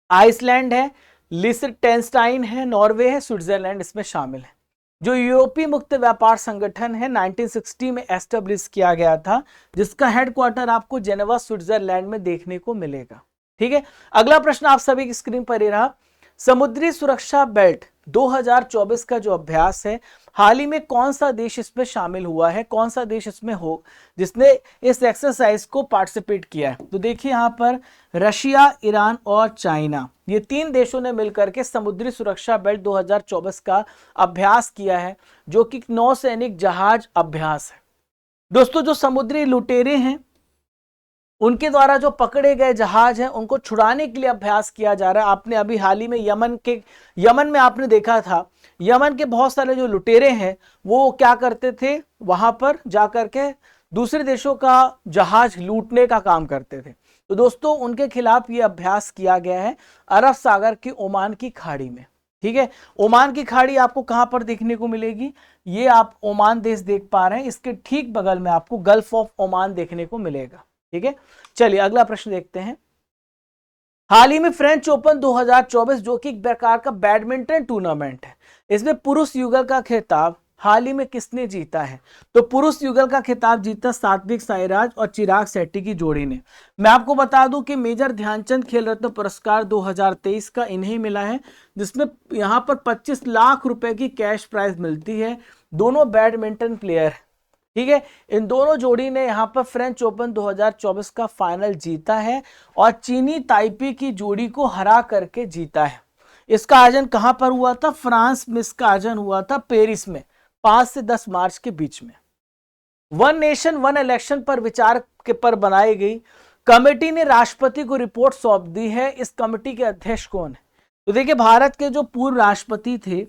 आइसलैंड है, लिechtenstein है, नॉर्वे है, स्विट्जरलैंड इसमें शामिल है। जो यूरोपीय मुक्त व्यापार संगठन है 1960 में एस्टेब्लिश किया गया था, जिसका हेडक्वार्टर आपको जेनेवा स्विट्जरलैंड में देखने को मिलेगा। ठीक है, अगला प्रश्न आप सभी की स्क्रीन पर ही रहा। समुद्री सुरक्षा बेल्ट 2024 का जो अभ्यास है, हाल ही में कौन सा देश इसमें शामिल हुआ है, कौन सा देश इसमें हो जिसने इस एक्सरसाइज को पार्टिसिपेट किया है? तो देखिए यहां पर रशिया, ईरान और चाइना, ये 3 देशों ने मिलकर के समुद्री सुरक्षा बेल्ट 2024 का अभ्यास किया है, जो कि नौसैनिक जहाज अभ्यास है। दोस्तों जो समुद्री लुटेरे हैं उनके द्वारा जो पकड़े गए जहाज हैं उनको छुड़ाने के लिए अभ्यास किया जा रहा है। आपने अभी हाल ही में यमन में आपने देखा था, यमन के बहुत सारे जो लुटेरे हैं वो क्या करते थे, वहां पर जाकर के दूसरे देशों का जहाज लूटने का काम करते थे। तो दोस्तों उनके खिलाफ ये अभ्यास किया गया है अरब सागर की ओमान की खाड़ी में। ठीक है, ओमान की खाड़ी आपको कहां पर देखने को मिलेगी? ये आप ओमान देश देख पा रहे हैं, इसके ठीक बगल में आपको गल्फ ऑफ ओमान देखने को मिलेगा। ठीक है, चलिए अगला प्रश्न देखते हैं। हाल ही में फ्रेंच ओपन 2024 जो कि एक प्रकार का बैडमिंटन टूर्नामेंट है, इसमें पुरुष युगल का खिताब हाल ही में किसने जीता है? तो पुरुष युगल का खिताब जीता सात्विक साईराज और चिराग शेट्टी की जोड़ी ने। मैं आपको बता दूं कि मेजर ध्यानचंद खेल रत्न पुरस्कार 2023 का इन्हें मिला है, जिसमें यहां पर 25 लाख रुपए की कैश प्राइज मिलती है। दोनों बैडमिंटन प्लेयर, ठीक है, इन दोनों जोड़ी ने यहां पर फ्रेंच ओपन 2024 का फाइनल जीता है और चीनी ताइपी की जोड़ी को हरा करके जीता है। इसका आयोजन कहां पर हुआ था? फ्रांस में इसका आयोजन हुआ था, पेरिस में, 5 से 10 मार्च के बीच में। वन नेशन वन इलेक्शन पर विचार के पर बनाई गई कमेटी ने राष्ट्रपति को रिपोर्ट सौंप दी है। इस कमेटी के अध्यक्ष कौन है? तो देखिए भारत के जो पूर्व राष्ट्रपति थे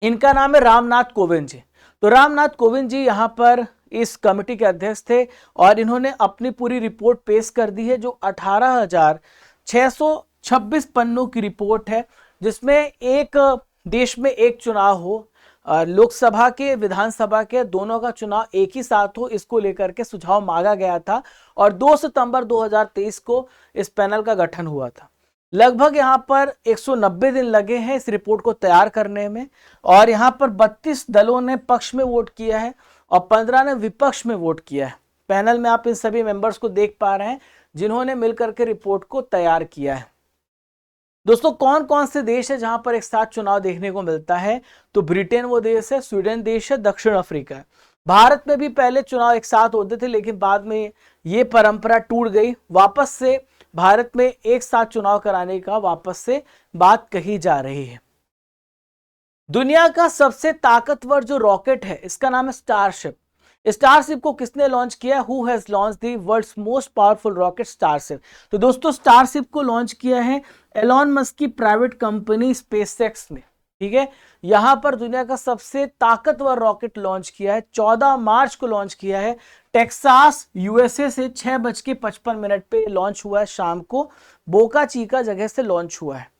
इनका नाम है रामनाथ कोविंद जी। तो रामनाथ कोविंद जी यहां पर इस कमेटी के अध्यक्ष थे और इन्होंने अपनी पूरी रिपोर्ट पेश कर दी है, जो 18,626 पन्नों की रिपोर्ट है, जिसमें एक देश में एक चुनाव हो, लोकसभा के विधानसभा के दोनों का चुनाव एक ही साथ हो, इसको लेकर के सुझाव मांगा गया था और 2 सितंबर 2023 को इस पैनल का गठन हुआ था। लगभग यहां पर 190 दिन लगे हैं इस रिपोर्ट को तैयार करने में और यहां पर 32 दलों ने पक्ष में वोट किया है और 15 ने विपक्ष में वोट किया है। पैनल में आप इन सभी मेंबर्स को देख पा रहे हैं जिन्होंने मिलकर के रिपोर्ट को तैयार किया है। दोस्तों कौन कौन से देश है जहां पर एक साथ चुनाव देखने को मिलता है? तो ब्रिटेन वो देश है, स्वीडन देश है, दक्षिण अफ्रीका है। भारत में भी पहले चुनाव एक साथ होते थे लेकिन बाद में ये परंपरा टूट गई। वापस से भारत में एक साथ चुनाव कराने का वापस से बात कही जा रही है। दुनिया का सबसे ताकतवर जो रॉकेट है इसका नाम है स्टारशिप। स्टारशिप को किसने लॉन्च किया? Who has launch the world's most powerful rocket Starship? तो दोस्तों स्टारशिप को लॉन्च किया है एलॉन मस्क की प्राइवेट कंपनी स्पेसएक्स ने। ठीक है, यहां पर दुनिया का सबसे ताकतवर रॉकेट लॉन्च किया है, 14 मार्च को लॉन्च किया है, टेक्सास यूएसए से 6:55 पे लॉन्च हुआ है, शाम को बोका चीका जगह से लॉन्च हुआ है।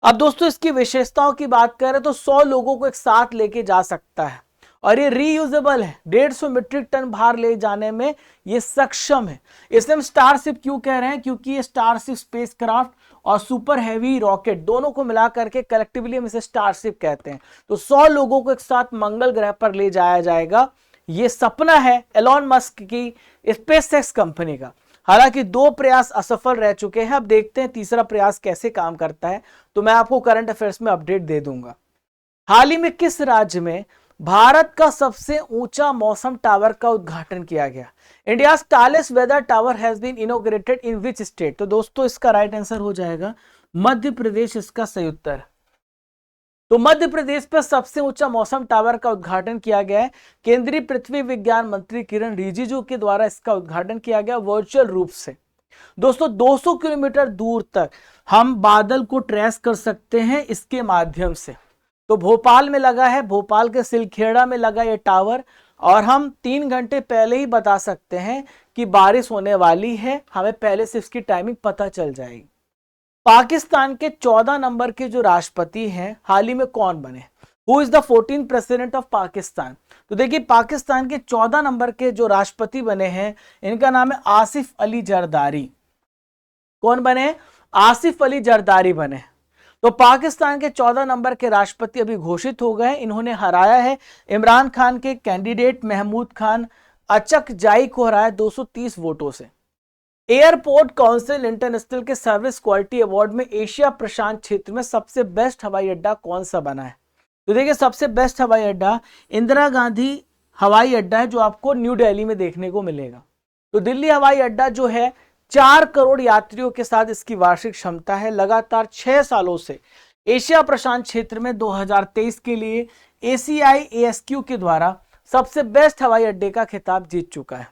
अब दोस्तों इसकी विशेषताओं की बात करें तो 100 लोगों को एक साथ लेके जा सकता है और ये रीयूजेबल है, 150 मीट्रिक टन भार ले जाने में ये सक्षम है। इसे हम स्टारशिप क्यों कह रहे हैं, क्योंकि ये स्टारशिप स्पेसक्राफ्ट और सुपर हैवी रॉकेट दोनों को मिला करके कलेक्टिवली हम इसे स्टारशिप कहते हैं। तो 100 लोगों को एक साथ मंगल ग्रह पर ले जाया जाएगा, ये सपना है एलॉन मस्क की स्पेसएक्स कंपनी का। हालांकि 2 प्रयास असफल रह चुके हैं, अब देखते हैं तीसरा प्रयास कैसे काम करता है, तो मैं आपको करंट अफेयर्स में अपडेट दे दूंगा। हाल ही में किस राज्य में भारत का सबसे ऊंचा मौसम टावर का उद्घाटन किया गया? India tallest weather tower has been inaugurated in which state? तो दोस्तों इसका राइट आंसर हो जाएगा मध्य प्रदेश, इसका सही उत्तर। तो मध्य प्रदेश पर सबसे ऊंचा मौसम टावर का उद्घाटन किया गया है। केंद्रीय पृथ्वी विज्ञान मंत्री किरण रिजिजू के द्वारा इसका उद्घाटन किया गया वर्चुअल रूप से। दोस्तों 200 किलोमीटर दूर तक हम बादल को ट्रेस कर सकते हैं इसके माध्यम से। तो भोपाल में लगा है, भोपाल के सिलखेड़ा में लगा ये टावर, और हम 3 घंटे पहले ही बता सकते हैं कि बारिश होने वाली है, हमें पहले से इसकी टाइमिंग पता चल जाएगी। पाकिस्तान के 14 नंबर के जो राष्ट्रपति हैं हाल ही में कौन बने? Who is the 14th president of Pakistan? तो देखिए पाकिस्तान के 14 नंबर के जो राष्ट्रपति बने हैं इनका नाम है आसिफ अली जरदारी। कौन बने? आसिफ अली जरदारी बने। तो पाकिस्तान के 14 नंबर के राष्ट्रपति अभी घोषित हो गए। इन्होंने हराया है इमरान खान के कैंडिडेट महमूद खान अचकजाई को, हराया 230 वोटों से। एयरपोर्ट काउंसिल इंटरनेशनल के सर्विस क्वालिटी अवार्ड में एशिया प्रशांत क्षेत्र में सबसे बेस्ट हवाई अड्डा कौन सा बना है? तो देखिए सबसे बेस्ट हवाई अड्डा इंदिरा गांधी हवाई अड्डा है, जो आपको न्यू दिल्ली में देखने को मिलेगा। तो दिल्ली हवाई अड्डा जो है 4 करोड़ यात्रियों के साथ इसकी वार्षिक क्षमता है। लगातार 6 सालों से एशिया प्रशांत क्षेत्र में 2023 के लिए ACI ASQ के द्वारा सबसे बेस्ट हवाई अड्डे का खिताब जीत चुका है।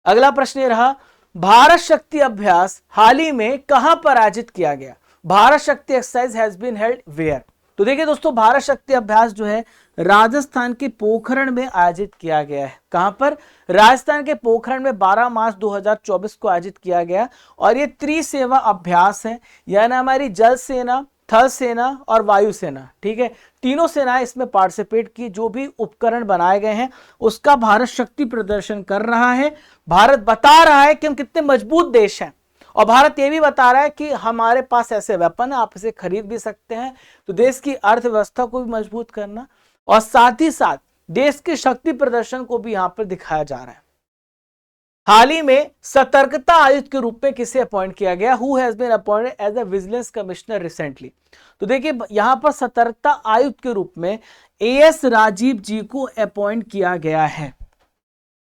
अगला प्रश्न ये रहा, भारत शक्ति अभ्यास हाल ही में कहां पर आयोजित किया गया? Bharat Shakti exercise has been held where? तो देखिए दोस्तों भारत शक्ति अभ्यास जो है राजस्थान के पोखरण में आयोजित किया गया है। कहां पर? राजस्थान के पोखरण में 12 मार्च 2024 को आयोजित किया गया। और ये त्रिसेवा अभ्यास है, यानी हमारी जल सेना, थल सेना और वायु सेना, ठीक है, तीनों सेनाएं इसमें पार्टिसिपेट की। जो भी उपकरण बनाए गए हैं उसका भारत शक्ति प्रदर्शन कर रहा है। भारत बता रहा है कि हम कितने मजबूत देश हैं, और भारत ये भी बता रहा है कि हमारे पास ऐसे वेपन है, आप इसे खरीद भी सकते हैं। तो देश की अर्थव्यवस्था को भी मजबूत करना और साथ ही साथ देश के शक्ति प्रदर्शन को भी यहां पर दिखाया जा रहा है। हाल ही में सतर्कता आयुक्त के रूप में किसे अपॉइंट किया गया? Who has been appointed as a vigilance commissioner recently? तो देखिए यहां पर सतर्कता आयुक्त के रूप में AS राजीव जी को अपॉइंट किया गया है।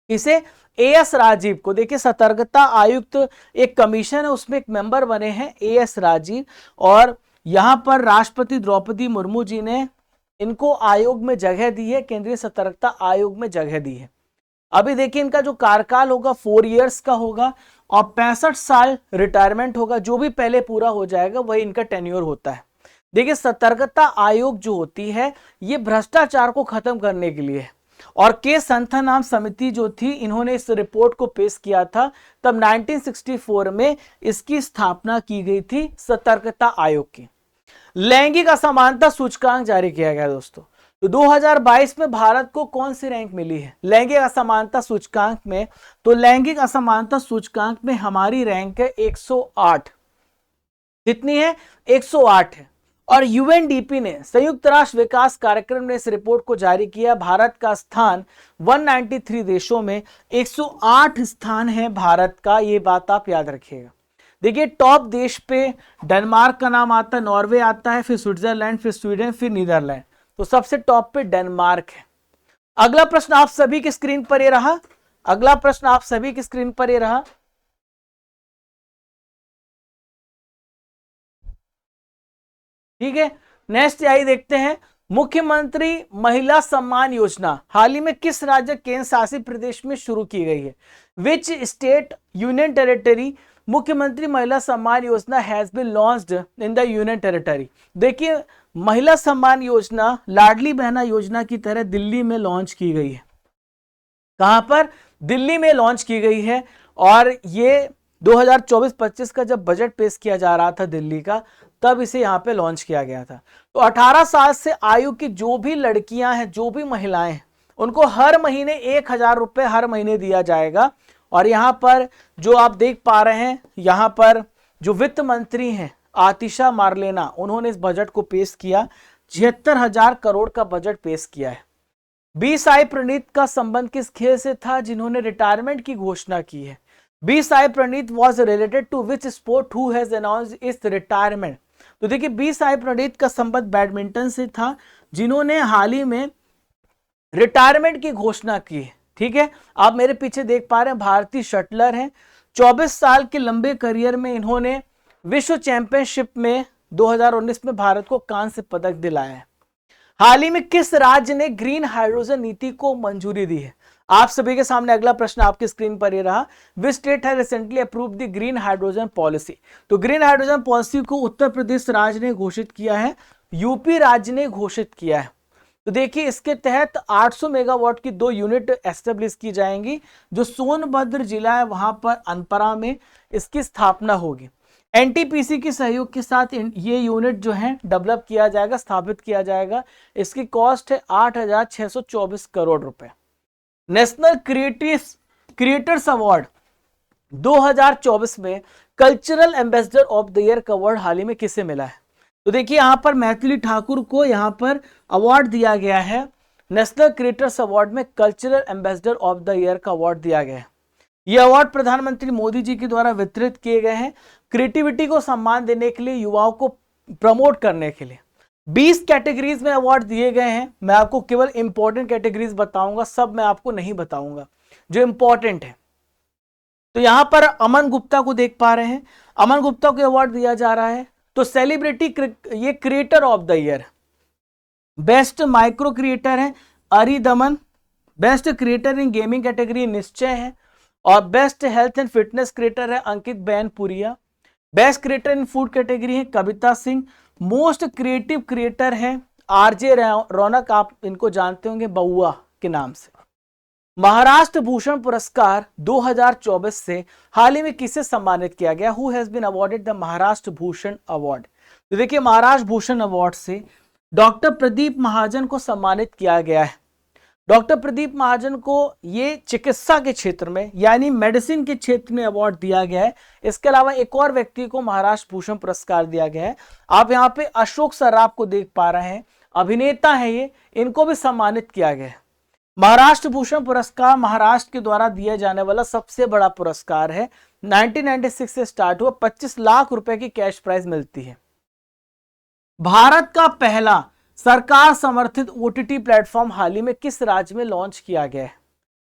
इसे AS राजीव को, देखिए सतर्कता आयुक्त एक कमीशन है, उसमें एक मेंबर बने हैं AS राजीव, और यहां पर राष्ट्रपति द्रौपदी मुर्मू जी ने इनको आयोग में जगह दी है, केंद्रीय सतर्कता आयोग में जगह दी है। अभी देखिए इनका जो कार्यकाल होगा 4 इयर्स का होगा और 65 साल रिटायरमेंट होगा। जो भी पहले पूरा हो जाएगा वही इनका टेन्योर होता है। देखिए सतर्कता आयोग जो होती है ये भ्रष्टाचार को खत्म करने के लिए है, और के संथानाम समिति जो थी इन्होंने इस रिपोर्ट को पेश किया था, तब 1964 में इसकी स्थापना की गई थी सतर्कता आयोग की। लैंगिक असमानता सूचकांक जारी किया गया दोस्तों। तो 2022 में भारत को कौन सी रैंक मिली है लैंगिक असमानता सूचकांक में? तो लैंगिक असमानता सूचकांक में हमारी रैंक है 108। कितनी है? 108 है। और UNDP ने, संयुक्त राष्ट्र विकास कार्यक्रम ने इस रिपोर्ट को जारी किया। भारत का स्थान 193 देशों में 108 स्थान है भारत का, ये बात आप याद रखिएगा। देखिए टॉप देश पे डेनमार्क का नाम आता है, नॉर्वे आता है, फिर स्विट्जरलैंड, फिर स्वीडन, फिर नीदरलैंड। तो सबसे टॉप पे डेनमार्क है। अगला प्रश्न आप सभी की स्क्रीन पर ये रहा। अगला प्रश्न आप सभी की स्क्रीन पर ये रहा। ठीक है, नेक्स्ट आई देखते हैं। मुख्यमंत्री महिला सम्मान योजना हाल ही में किस राज्य केंद्र शासित प्रदेश में शुरू की गई है? विच स्टेट यूनियन टेरिटरी मुख्यमंत्री Mahila Samman Yojana has been launched in the union territory? देखिए महिला सम्मान योजना लाडली बहना योजना की तरह दिल्ली में लॉन्च की गई है। कहां पर? दिल्ली में लॉन्च की गई है। और ये 2024-25 का जब बजट पेश किया जा रहा था दिल्ली का, तब इसे यहाँ पे लॉन्च किया गया था। तो 18 साल से आयु की जो भी लड़कियां हैं, जो भी महिलाएं हैं, उनको हर महीने 1,000 रुपए हर महीने दिया जाएगा। और यहाँ पर जो आप देख पा रहे हैं, यहाँ पर जो वित्त मंत्री हैं आतिशा मारलेना, उन्होंने इस बजट को पेश किया। 76,000 करोड़ का बजट पेश किया है। बी साई प्रणीत का संबंध किस खेल से था जिन्होंने रिटायरमेंट की घोषणा की है? B Sai Praneeth was related to which sport who has announced its retirement? तो देखिए, बी साई प्रणीत का संबंध बैडमिंटन से था, जिन्होंने हाल ही में रिटायरमेंट की घोषणा की है। ठीक है, आप मेरे पीछे देख पा रहे हैं, भारतीय शटलर हैं। 24 साल के लंबे करियर में इन्होंने विश्व चैंपियनशिप में 2019 में भारत को कांस्य पदक दिलाया है। हाल ही में किस राज्य ने ग्रीन हाइड्रोजन नीति को मंजूरी दी है? आप सभी के सामने अगला प्रश्न आपकी स्क्रीन पर ये रहा, which state has recently approved the green hydrogen policy? तो ग्रीन हाइड्रोजन पॉलिसी को उत्तर प्रदेश राज्य ने घोषित किया है, यूपी राज्य ने घोषित किया है। तो देखिए, इसके तहत 800 मेगावाट की 2 यूनिट एस्टेब्लिश की जाएंगी, जो सोनभद्र जिला है वहां पर अनपरा में इसकी स्थापना होगी। एनटीपीसी के सहयोग के साथ ये यूनिट जो है डेवलप किया जाएगा, स्थापित किया जाएगा। इसकी कॉस्ट है 8,624 करोड़ रुपए। नेशनल क्रिएटर्स अवार्ड 2024 में cultural ambassador of the year का अवार्ड हाल ही में किसे मिला है? तो देखिए, यहां पर मैथिली ठाकुर को यहां पर अवार्ड दिया गया है। नेशनल क्रिएटर्स अवार्ड में cultural ambassador of the year का अवार्ड दिया गया है। यह अवार्ड प्रधानमंत्री मोदी जी के द्वारा वितरित किए गए हैं, क्रिएटिविटी को सम्मान देने के लिए, युवाओं को प्रमोट करने के लिए। 20 कैटेगरीज में अवार्ड दिए गए हैं। मैं आपको केवल इंपॉर्टेंट कैटेगरीज बताऊंगा, सब मैं आपको नहीं बताऊंगा, जो इंपॉर्टेंट है। तो यहां पर अमन गुप्ता को देख पा रहे हैं, अमन गुप्ता को अवार्ड दिया जा रहा है। तो सेलिब्रिटी ये creator of the year, best micro creator है Aridaman, best creator in gaming category Nischay है, और best health and fitness creator है Ankit Baiyanpuria. Best creator in food category है Kavita Singh. Most creative creator है आरजे रौनक, आप इनको जानते होंगे बउआ के नाम से। महाराष्ट्र भूषण पुरस्कार 2024 से हाल ही में किसे सम्मानित किया गया? Who has been awarded the Maharashtra Bhushan award? तो देखिए, महाराष्ट्र भूषण अवार्ड से डॉक्टर प्रदीप महाजन को सम्मानित किया गया है। डॉक्टर प्रदीप महाजन को ये चिकित्सा के क्षेत्र में यानी मेडिसिन के क्षेत्र में अवार्ड दिया गया है। इसके अलावा एक और व्यक्ति को महाराष्ट्र भूषण पुरस्कार दिया गया है। आप यहाँ पे अशोक सराफ को देख पा रहे हैं, अभिनेता है ये, इनको भी सम्मानित किया गया है। महाराष्ट्र भूषण पुरस्कार महाराष्ट्र के द्वारा दिया जाने वाला सबसे बड़ा पुरस्कार है। 1996 से स्टार्ट हुआ, 25 लाख रुपए की कैश प्राइज मिलती है। भारत का पहला सरकार समर्थित ओटीटी प्लेटफॉर्म हाल ही में किस राज्य में लॉन्च किया गया है?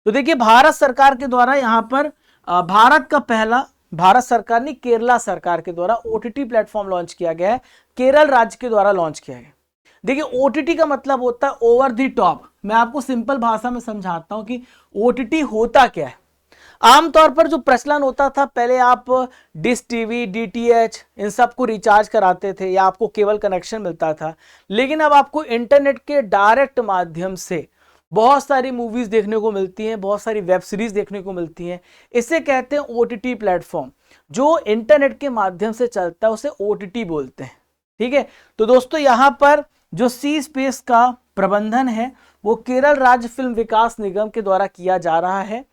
तो देखिए, भारत सरकार के द्वारा यहां पर भारत का पहला, भारत सरकार ने केरला सरकार के द्वारा ओटीटी प्लेटफॉर्म लॉन्च किया गया है, केरल राज्य के द्वारा लॉन्च किया गया। देखिए, ओटीटी का मतलब होता है ओवर द टॉप। मैं आपको सिंपल भाषा में समझाता हूं कि ओटीटी होता क्या है। आमतौर पर जो प्रचलन होता था, पहले आप डिश टीवी, डीटीएच, इन सब को रिचार्ज कराते थे या आपको केबल कनेक्शन मिलता था। लेकिन अब आपको इंटरनेट के डायरेक्ट माध्यम से बहुत सारी मूवीज देखने को मिलती हैं, बहुत सारी वेब सीरीज देखने को मिलती हैं। इसे कहते हैं ओटीटी प्लेटफॉर्म। जो इंटरनेट के माध्यम से चलता है उसे ओटीटी बोलते हैं। ठीक है, तो दोस्तों, यहाँ पर जो सी स्पेस का प्रबंधन है वो केरल राज्य फिल्म विकास निगम के द्वारा किया जा रहा है।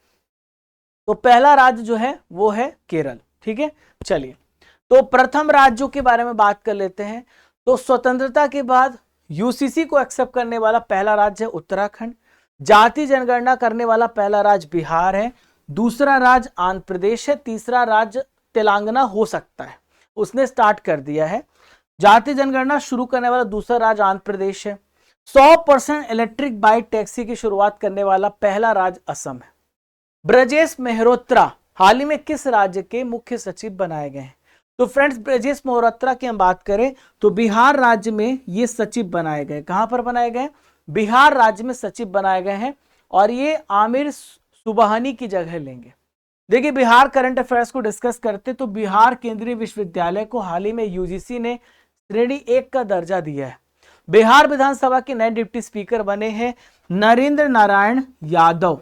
तो पहला राज्य जो है वो है केरल। ठीक है, चलिए, तो प्रथम राज्यों के बारे में बात कर लेते हैं। तो स्वतंत्रता के बाद यूसीसी को एक्सेप्ट करने वाला पहला राज्य है उत्तराखंड। जाति जनगणना करने वाला पहला राज्य बिहार है। दूसरा राज्य आंध्र प्रदेश है। तीसरा राज्य तेलंगाना हो सकता है, उसने स्टार्ट कर दिया है। जाति जनगणना शुरू करने वाला दूसरा राज्य आंध्र प्रदेश है। 100% इलेक्ट्रिक बाइक टैक्सी की शुरुआत करने वाला पहला राज्य असम है। ब्रजेश मेहरोत्रा हाल ही में किस राज्य के मुख्य सचिव बनाए गए हैं? तो फ्रेंड्स, ब्रजेश मेहरोत्रा की हम बात करें तो बिहार राज्य में ये सचिव बनाए गए। कहां पर बनाए गए? बिहार राज्य में सचिव बनाए गए हैं, और ये आमिर सुबहानी की जगह लेंगे। देखिए, बिहार करंट अफेयर्स को डिस्कस करते तो बिहार केंद्रीय विश्वविद्यालय को हाल ही में यूजीसी ने श्रेणी 1 का दर्जा दिया है। बिहार विधानसभा के नए डिप्टी स्पीकर बने हैं नरेंद्र नारायण यादव।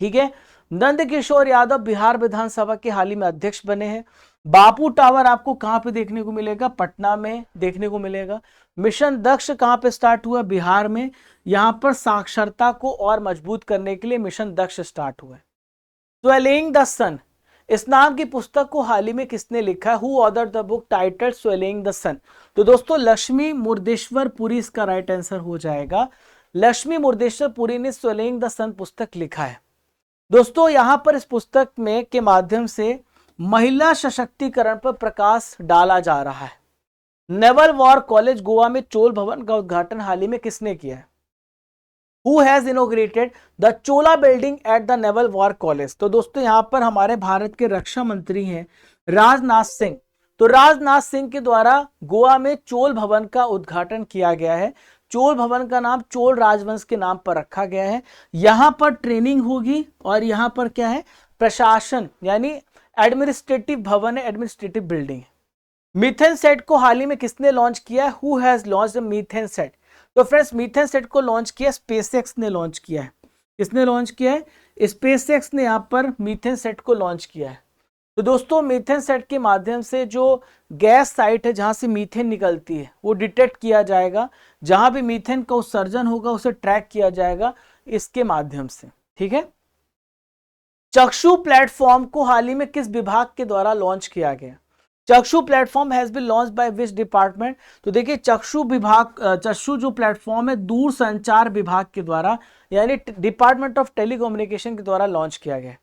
ठीक है, नंद किशोर यादव बिहार विधानसभा के हाल ही में अध्यक्ष बने हैं। बापू टावर आपको कहां पे देखने को मिलेगा? पटना में देखने को मिलेगा। मिशन दक्ष कहां पे स्टार्ट हुआ? बिहार में। यहां पर साक्षरता को और मजबूत करने के लिए मिशन दक्ष स्टार्ट हुआ है। स्वेलिंग द सन, इस नाम की पुस्तक को हाल ही में किसने लिखा है? Who author the book titled swelling the sun? तो दोस्तों लक्ष्मी मुर्देश्वर पुरी इसका राइट आंसर हो जाएगा। लक्ष्मी मुर्देश्वर पुरी ने स्वेलिंग द सन पुस्तक लिखा है। दोस्तों यहां पर इस पुस्तक में के माध्यम से महिला सशक्तिकरण पर प्रकाश डाला जा रहा है। नेवल वॉर कॉलेज गोवा में चोल भवन का उद्घाटन हाल ही में किसने किया है? Who has inaugurated the Chola building at the naval war college? तो दोस्तों यहां पर हमारे भारत के रक्षा मंत्री हैं राजनाथ सिंह। तो राजनाथ सिंह के द्वारा गोवा में चोल भवन का उद्घाटन किया गया है। चोल भवन का नाम चोल राजवंश के नाम पर रखा गया है। यहां पर ट्रेनिंग होगी और यहां पर क्या है? प्रशासन यानी एडमिनिस्ट्रेटिव भवन है, एडमिनिस्ट्रेटिव बिल्डिंग है। मीथेन सेट को हाल ही में किसने लॉन्च किया है? Who has launched the methane set? तो फ्रेंड्स मीथेन सेट को लॉन्च किया स्पेसएक्स ने लॉन्च किया है। किसने लॉन्च किया है? स्पेसएक्स ने यहां पर मीथेन सेट को लॉन्च किया है। तो दोस्तों मीथेन सेट के माध्यम से जो गैस साइट है जहां से मीथेन निकलती है वो डिटेक्ट किया जाएगा। जहां भी मीथेन का उत्सर्जन होगा उसे ट्रैक किया जाएगा इसके माध्यम से। ठीक है। चक्षु प्लेटफॉर्म को हाल ही में किस विभाग के द्वारा लॉन्च किया गया? Chakshu platform has been launch by which department? तो देखिए चक्षु जो प्लेटफॉर्म है दूर संचार विभाग के द्वारा यानी डिपार्टमेंट ऑफ टेलीकम्युनिकेशन के द्वारा लॉन्च किया गया।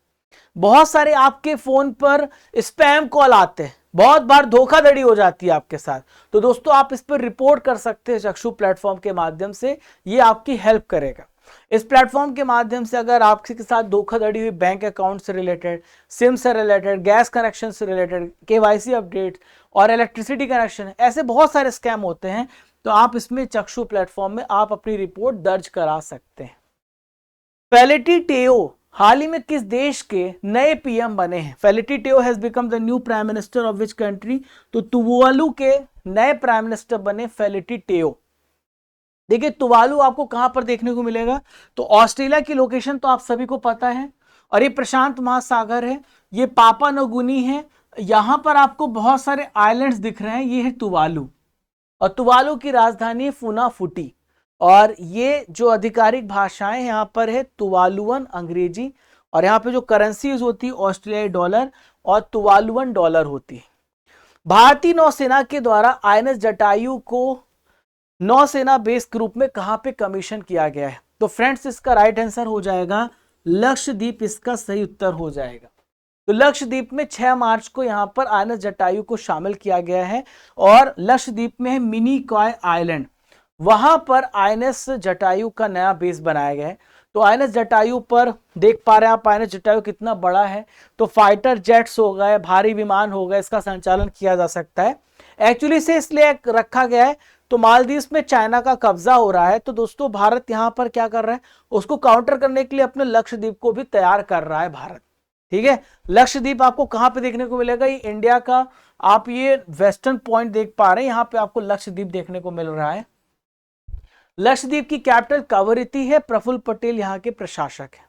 बहुत सारे आपके फोन पर स्पैम कॉल आते हैं, बहुत बार धोखाधड़ी हो जाती है आपके साथ। तो दोस्तों आप इस पर रिपोर्ट कर सकते हैं चक्षु प्लेटफॉर्म के माध्यम से, ये आपकी हेल्प करेगा। इस प्लेटफॉर्म के माध्यम से अगर आपके साथ धोखाधड़ी हुई बैंक अकाउंट से रिलेटेड, सिम से रिलेटेड, गैस कनेक्शन से रिलेटेड, केवाईसी अपडेट और इलेक्ट्रिसिटी कनेक्शन, ऐसे बहुत सारे स्कैम होते हैं, तो आप इसमें चक्षु प्लेटफॉर्म में आप अपनी रिपोर्ट दर्ज करा सकते हैं। फेलिटी टेओ हाल ही में किस देश के नए पीएम बने हैं? Feleti Teo has become the new prime minister of which country? तो तुवालू के नए प्राइम मिनिस्टर बने फेलिटी टेओ। देखिए तुवालू आपको कहां पर देखने को मिलेगा? तो ऑस्ट्रेलिया की लोकेशन तो आप सभी को पता है, और ये प्रशांत महासागर है, ये पापा न्यूगिनी है। यहां पर आपको बहुत सारे आइलैंड्स दिख रहे हैं, ये है तुवालू, और तुवालू की राजधानी है फुनाफुटी। और ये जो आधिकारिक भाषाएं यहां पर है तुवालुअन अंग्रेजी, और यहां पे जो करेंसी यूज होती है ऑस्ट्रेलियाई डॉलर और तुवालुअन डॉलर होती है। भारतीय नौसेना के द्वारा आईएनएस जटायु को नौसेना बेस ग्रुप में कहां पे कमीशन किया गया है? तो फ्रेंड्स इसका राइट आंसर हो जाएगा लक्षद्वीप, इसका सही उत्तर हो जाएगा। तो लक्षद्वीप में 6 मार्च को यहां पर आईएनएस जटायु को शामिल किया गया है, और लक्षद्वीप में है मिनी कॉय आइलैंड, वहां पर आईएनएस जटायु का नया बेस बनाया गया है। तो आईएनएस जटायु पर देख पा रहे हैं आप आईएनएस जटायु कितना बड़ा है। तो फाइटर जेट्स हो गए, भारी विमान हो गए, इसका संचालन किया जा सकता है। एक्चुअली से इसलिए रखा गया है, तो मालदीव में चाइना का कब्जा हो रहा है, तो दोस्तों भारत यहां पर क्या कर रहा है? उसको काउंटर करने के लिए अपने लक्षद्वीप को भी तैयार कर रहा है भारत। ठीक है। लक्षद्वीप आपको कहां पे देखने को मिलेगा? ये इंडिया का आप ये वेस्टर्न पॉइंट देख पा रहे हैं, यहां पे आपको लक्षद्वीप देखने को मिल रहा है। लक्षद्वीप की कैपिटल कवरत्ती है, प्रफुल्ल पटेल यहां के प्रशासक हैं।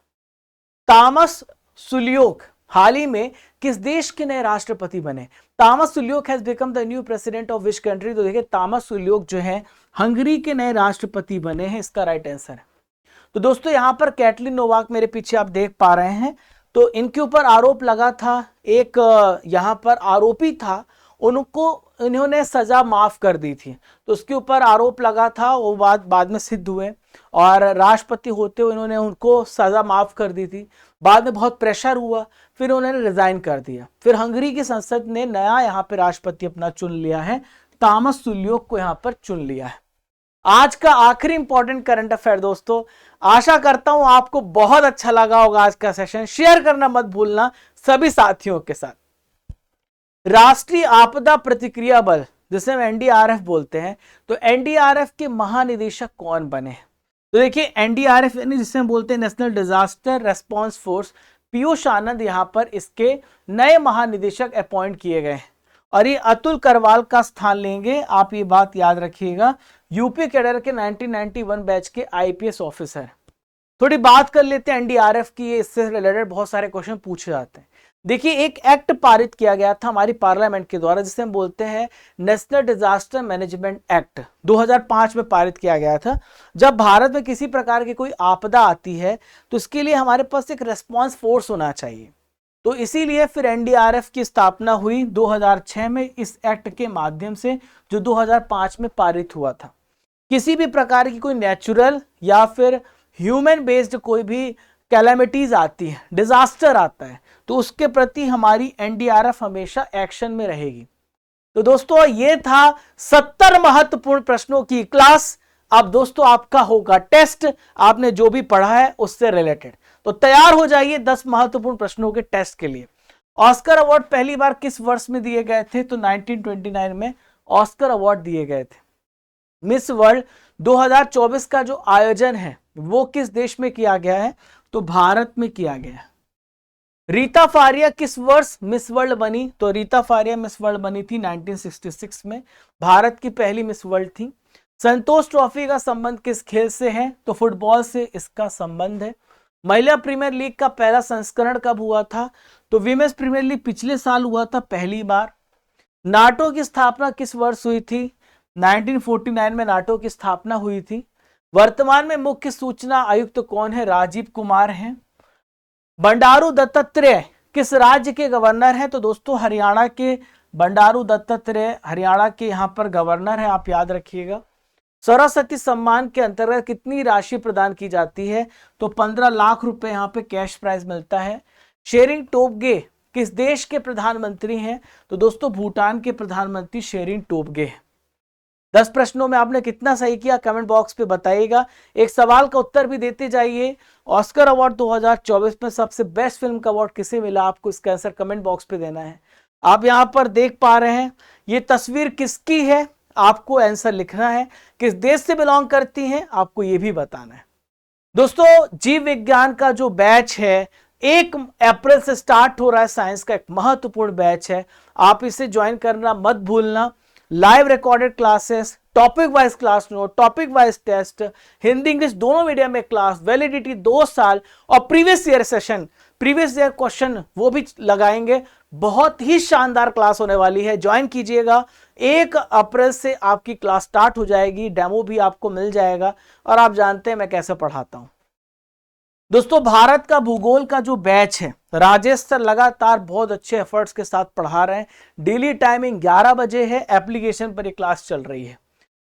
तामस सुलियोक हाल ही में किस देश के नए राष्ट्रपति बने? Tamas Sulyok has become the new president of which country? तो देखिए तामस सुलियोक जो है हंगरी के नए राष्ट्रपति बने हैं, इसका राइट आंसर है। तो दोस्तों यहां पर कैटलिन नोवाक मेरे पीछे आप देख पा रहे हैं, तो इनके ऊपर आरोप लगा था, एक यहां पर आरोपी था, उनको इन्होंने सजा माफ कर दी थी, तो उसके ऊपर आरोप लगा था, वो बाद में सिद्ध हुए, और राष्ट्रपति होते हुए इन्होंने उनको सजा माफ कर दी थी। बाद में बहुत प्रेशर हुआ, फिर उन्होंने रिजाइन कर दिया। फिर हंगरी की संसद ने नया यहाँ पे राष्ट्रपति अपना चुन लिया है, तामस सुलियोक को यहाँ पर चुन लिया है। आज का आखिरी इंपॉर्टेंट करंट अफेयर दोस्तों, आशा करता हूं आपको बहुत अच्छा लगा होगा आज का सेशन। शेयर करना मत भूलना सभी साथियों के साथ। राष्ट्रीय आपदा प्रतिक्रिया बल जिसे हम एनडीआरएफ बोलते हैं, तो एनडीआरएफ के महानिदेशक कौन बने हैं? तो देखिए एनडीआरएफ यानी जिसे हम बोलते हैं national disaster response force, Piyush Anand यहां पर इसके नए महानिदेशक अपॉइंट किए गए हैं, और ये अतुल करवाल का स्थान लेंगे। आप ये बात याद रखिएगा, यूपी कैडर के 1991 बैच के आईपीएस ऑफिसर। थोड़ी बात कर लेते हैं एनडीआरएफ की, इससे रिलेटेड बहुत सारे क्वेश्चन पूछे जाते हैं। देखिए एक एक्ट पारित किया गया था हमारी पार्लियामेंट के द्वारा जिसे हम बोलते हैं नेशनल डिजास्टर मैनेजमेंट एक्ट, 2005 में पारित किया गया था। जब भारत में किसी प्रकार की कोई आपदा आती है तो इसके लिए हमारे पास एक रेस्पॉन्स फोर्स होना चाहिए। तो इसीलिए फिर एनडीआरएफ की स्थापना हुई 2006 में इस एक्ट के माध्यम से, जो 2005 में पारित हुआ था। किसी भी प्रकार की कोई नेचुरल या फिर ह्यूमन बेस्ड कोई भी कैलेमिटीज आती है, डिजास्टर आता है, तो उसके प्रति हमारी एनडीआरएफ हमेशा एक्शन में रहेगी। तो दोस्तों ये था 70 महत्वपूर्ण प्रश्नों की क्लास। अब दोस्तों आपका होगा टेस्ट, आपने जो भी पढ़ा है उससे रिलेटेड। तो तैयार हो जाइए 10 महत्वपूर्ण प्रश्नों के टेस्ट के लिए। ऑस्कर अवार्ड पहली बार किस वर्ष में दिए गए थे? तो 1929 में ऑस्कर अवार्ड दिए गए थे। मिस वर्ल्ड 2024 का जो आयोजन है वो किस देश में किया गया है? तो भारत में किया गया है। रीता फारिया किस वर्ष मिस वर्ल्ड बनी? तो रीता फारिया मिस वर्ल्ड बनी थी 1966 में, भारत की पहली मिस वर्ल्ड थी। संतोष ट्रॉफी का संबंध किस खेल से है? तो फुटबॉल से इसका संबंध है। महिला प्रीमियर लीग का पहला संस्करण कब हुआ था? तो विमेंस प्रीमियर लीग पिछले साल हुआ था पहली बार। नाटो की स्थापना किस वर्ष हुई थी? 1949 में नाटो की स्थापना हुई थी। वर्तमान में मुख्य सूचना आयुक्त कौन है? राजीव कुमार हैं। बंडारू दत्तात्रेय किस राज्य के गवर्नर हैं? तो दोस्तों हरियाणा के बंडारू दत्तात्रेय हरियाणा के यहां पर गवर्नर है, आप याद रखिएगा। सरस्वती सम्मान के अंतर्गत कितनी राशि प्रदान की जाती है? तो 15 लाख रुपए यहां पे कैश प्राइज मिलता है। शेरिंग टोब्गे किस देश के प्रधानमंत्री हैं? तो दोस्तों भूटान के प्रधानमंत्री शेरिंग टोब्गे हैं। 10 प्रश्नों में आपने कितना सही किया कमेंट बॉक्स पे बताइएगा। एक सवाल का उत्तर भी देते जाइए। ऑस्कर अवार्ड 2024 में सबसे बेस्ट फिल्म का अवार्ड किसे मिला? आपको इसका आंसर कमेंट बॉक्स पे देना है। आप यहां पर देख पा रहे हैं ये तस्वीर किसकी है? आपको आंसर लिखना है। किस देश से बिलोंग करती हैं? आपको ये भी बताना है। दोस्तों जीव विज्ञान का जो बैच है 1 अप्रैल से स्टार्ट हो रहा है, साइंस का एक महत्वपूर्ण बैच है, आप इसे ज्वाइन करना मत भूलना। Live recorded classes, topic wise class note, topic wise test, Hindi English दोनों मीडियम में क्लास, वैलिडिटी 2 साल और previous year session, previous year question वो भी लगाएंगे। बहुत ही शानदार क्लास होने वाली है, ज्वाइन कीजिएगा। 1 अप्रैल से आपकी क्लास स्टार्ट हो जाएगी, डेमो भी आपको मिल जाएगा और आप जानते हैं मैं कैसे पढ़ाता हूं। दोस्तों भारत का भूगोल का जो बैच है राजेश सर लगातार बहुत अच्छे एफर्ट्स के साथ पढ़ा रहे हैं। डेली टाइमिंग 11 बजे है, एप्लीकेशन पर ये क्लास चल रही है।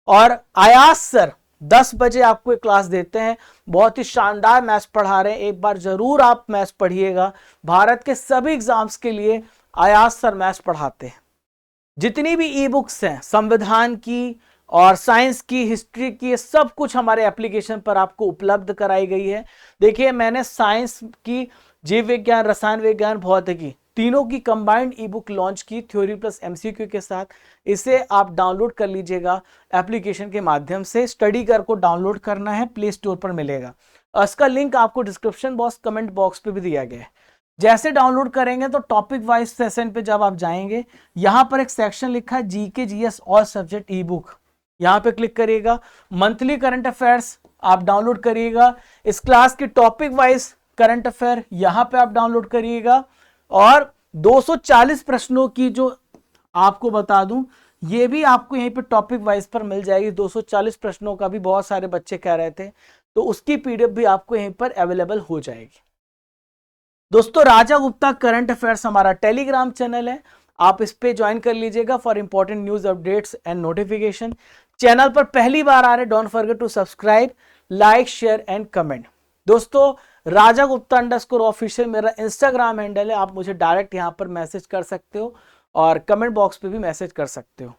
और आयास सर 10 बजे आपको एक क्लास देते हैं, बहुत ही शानदार मैथ्स पढ़ा रहे हैं। एक बार जरूर आप मैथ्स पढ़िएगा। भारत के सभी एग्जाम्स के लिए आयास सर मैथ्स पढ़ाते हैं। जितनी भी ई बुक्स हैं संविधान की और साइंस की, हिस्ट्री की, सब कुछ हमारे एप्लीकेशन पर आपको उपलब्ध कराई गई है। देखिए मैंने साइंस की, जीव विज्ञान, रसायन विज्ञान, भौतिकी तीनों की कंबाइंड ई बुक लॉन्च की थ्योरी प्लस एमसीक्यू के साथ। इसे आप डाउनलोड कर लीजिएगा एप्लीकेशन के माध्यम से। स्टडी कर को डाउनलोड करना है, प्ले स्टोर पर मिलेगा। इसका लिंक आपको डिस्क्रिप्शन बॉक्स, कमेंट बॉक्स पे भी दिया गया है। जैसे डाउनलोड करेंगे तो टॉपिक वाइज सेशन पे जब आप जाएंगे, यहां पर एक सेक्शन लिखा है जीके जीएस ऑल सब्जेक्ट ई बुक, यहां पे क्लिक करिएगा। मंथली करंट अफेयर्स आप डाउनलोड करिएगा। इस क्लास की टॉपिक वाइज करंट अफेयर यहां पे आप डाउनलोड करिएगा। और 240 प्रश्नों की जो आपको बता दूं, ये भी आपको यहीं पे टॉपिक वाइज पर मिल जाएगी। 240 प्रश्नों का भी बहुत सारे बच्चे कह रहे थे, तो उसकी पीडीएफ भी आपको यहीं पर अवेलेबल हो जाएगी। दोस्तों राजा गुप्ता करंट अफेयर्स हमारा टेलीग्राम चैनल है, आप इस पे ज्वाइन कर लीजिएगा for important news updates and notification. Channel पर पहली बार आ रहे, don't forget to subscribe, like, share and comment. दोस्तों राजा गुप्ता _ऑफिशियल मेरा इंस्टाग्राम हैंडल है, आप मुझे डायरेक्ट यहां पर मैसेज कर सकते हो और कमेंट बॉक्स पे भी मैसेज कर सकते हो।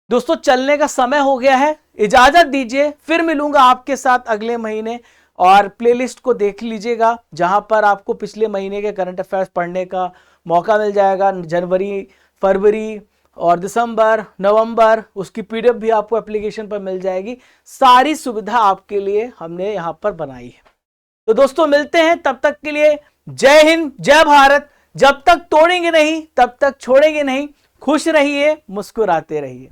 दोस्तों चलने का समय हो गया है, इजाजत दीजिए, फिर मिलूंगा आपके साथ अगले महीने। और प्लेलिस्ट को देख लीजिएगा जहां पर आपको पिछले महीने के करंट अफेयर्स पढ़ने का मौका मिल जाएगा। जनवरी, फरवरी और दिसंबर, नवंबर, उसकी पीडीएफ भी आपको एप्लीकेशन पर मिल जाएगी। सारी सुविधा आपके लिए हमने यहां पर बनाई है। तो दोस्तों मिलते हैं, तब तक के लिए जय हिंद, जय भारत। जब तक तोड़ेंगे नहीं तब तक छोड़ेंगे नहीं। खुश रहिए, मुस्कुराते रहिए।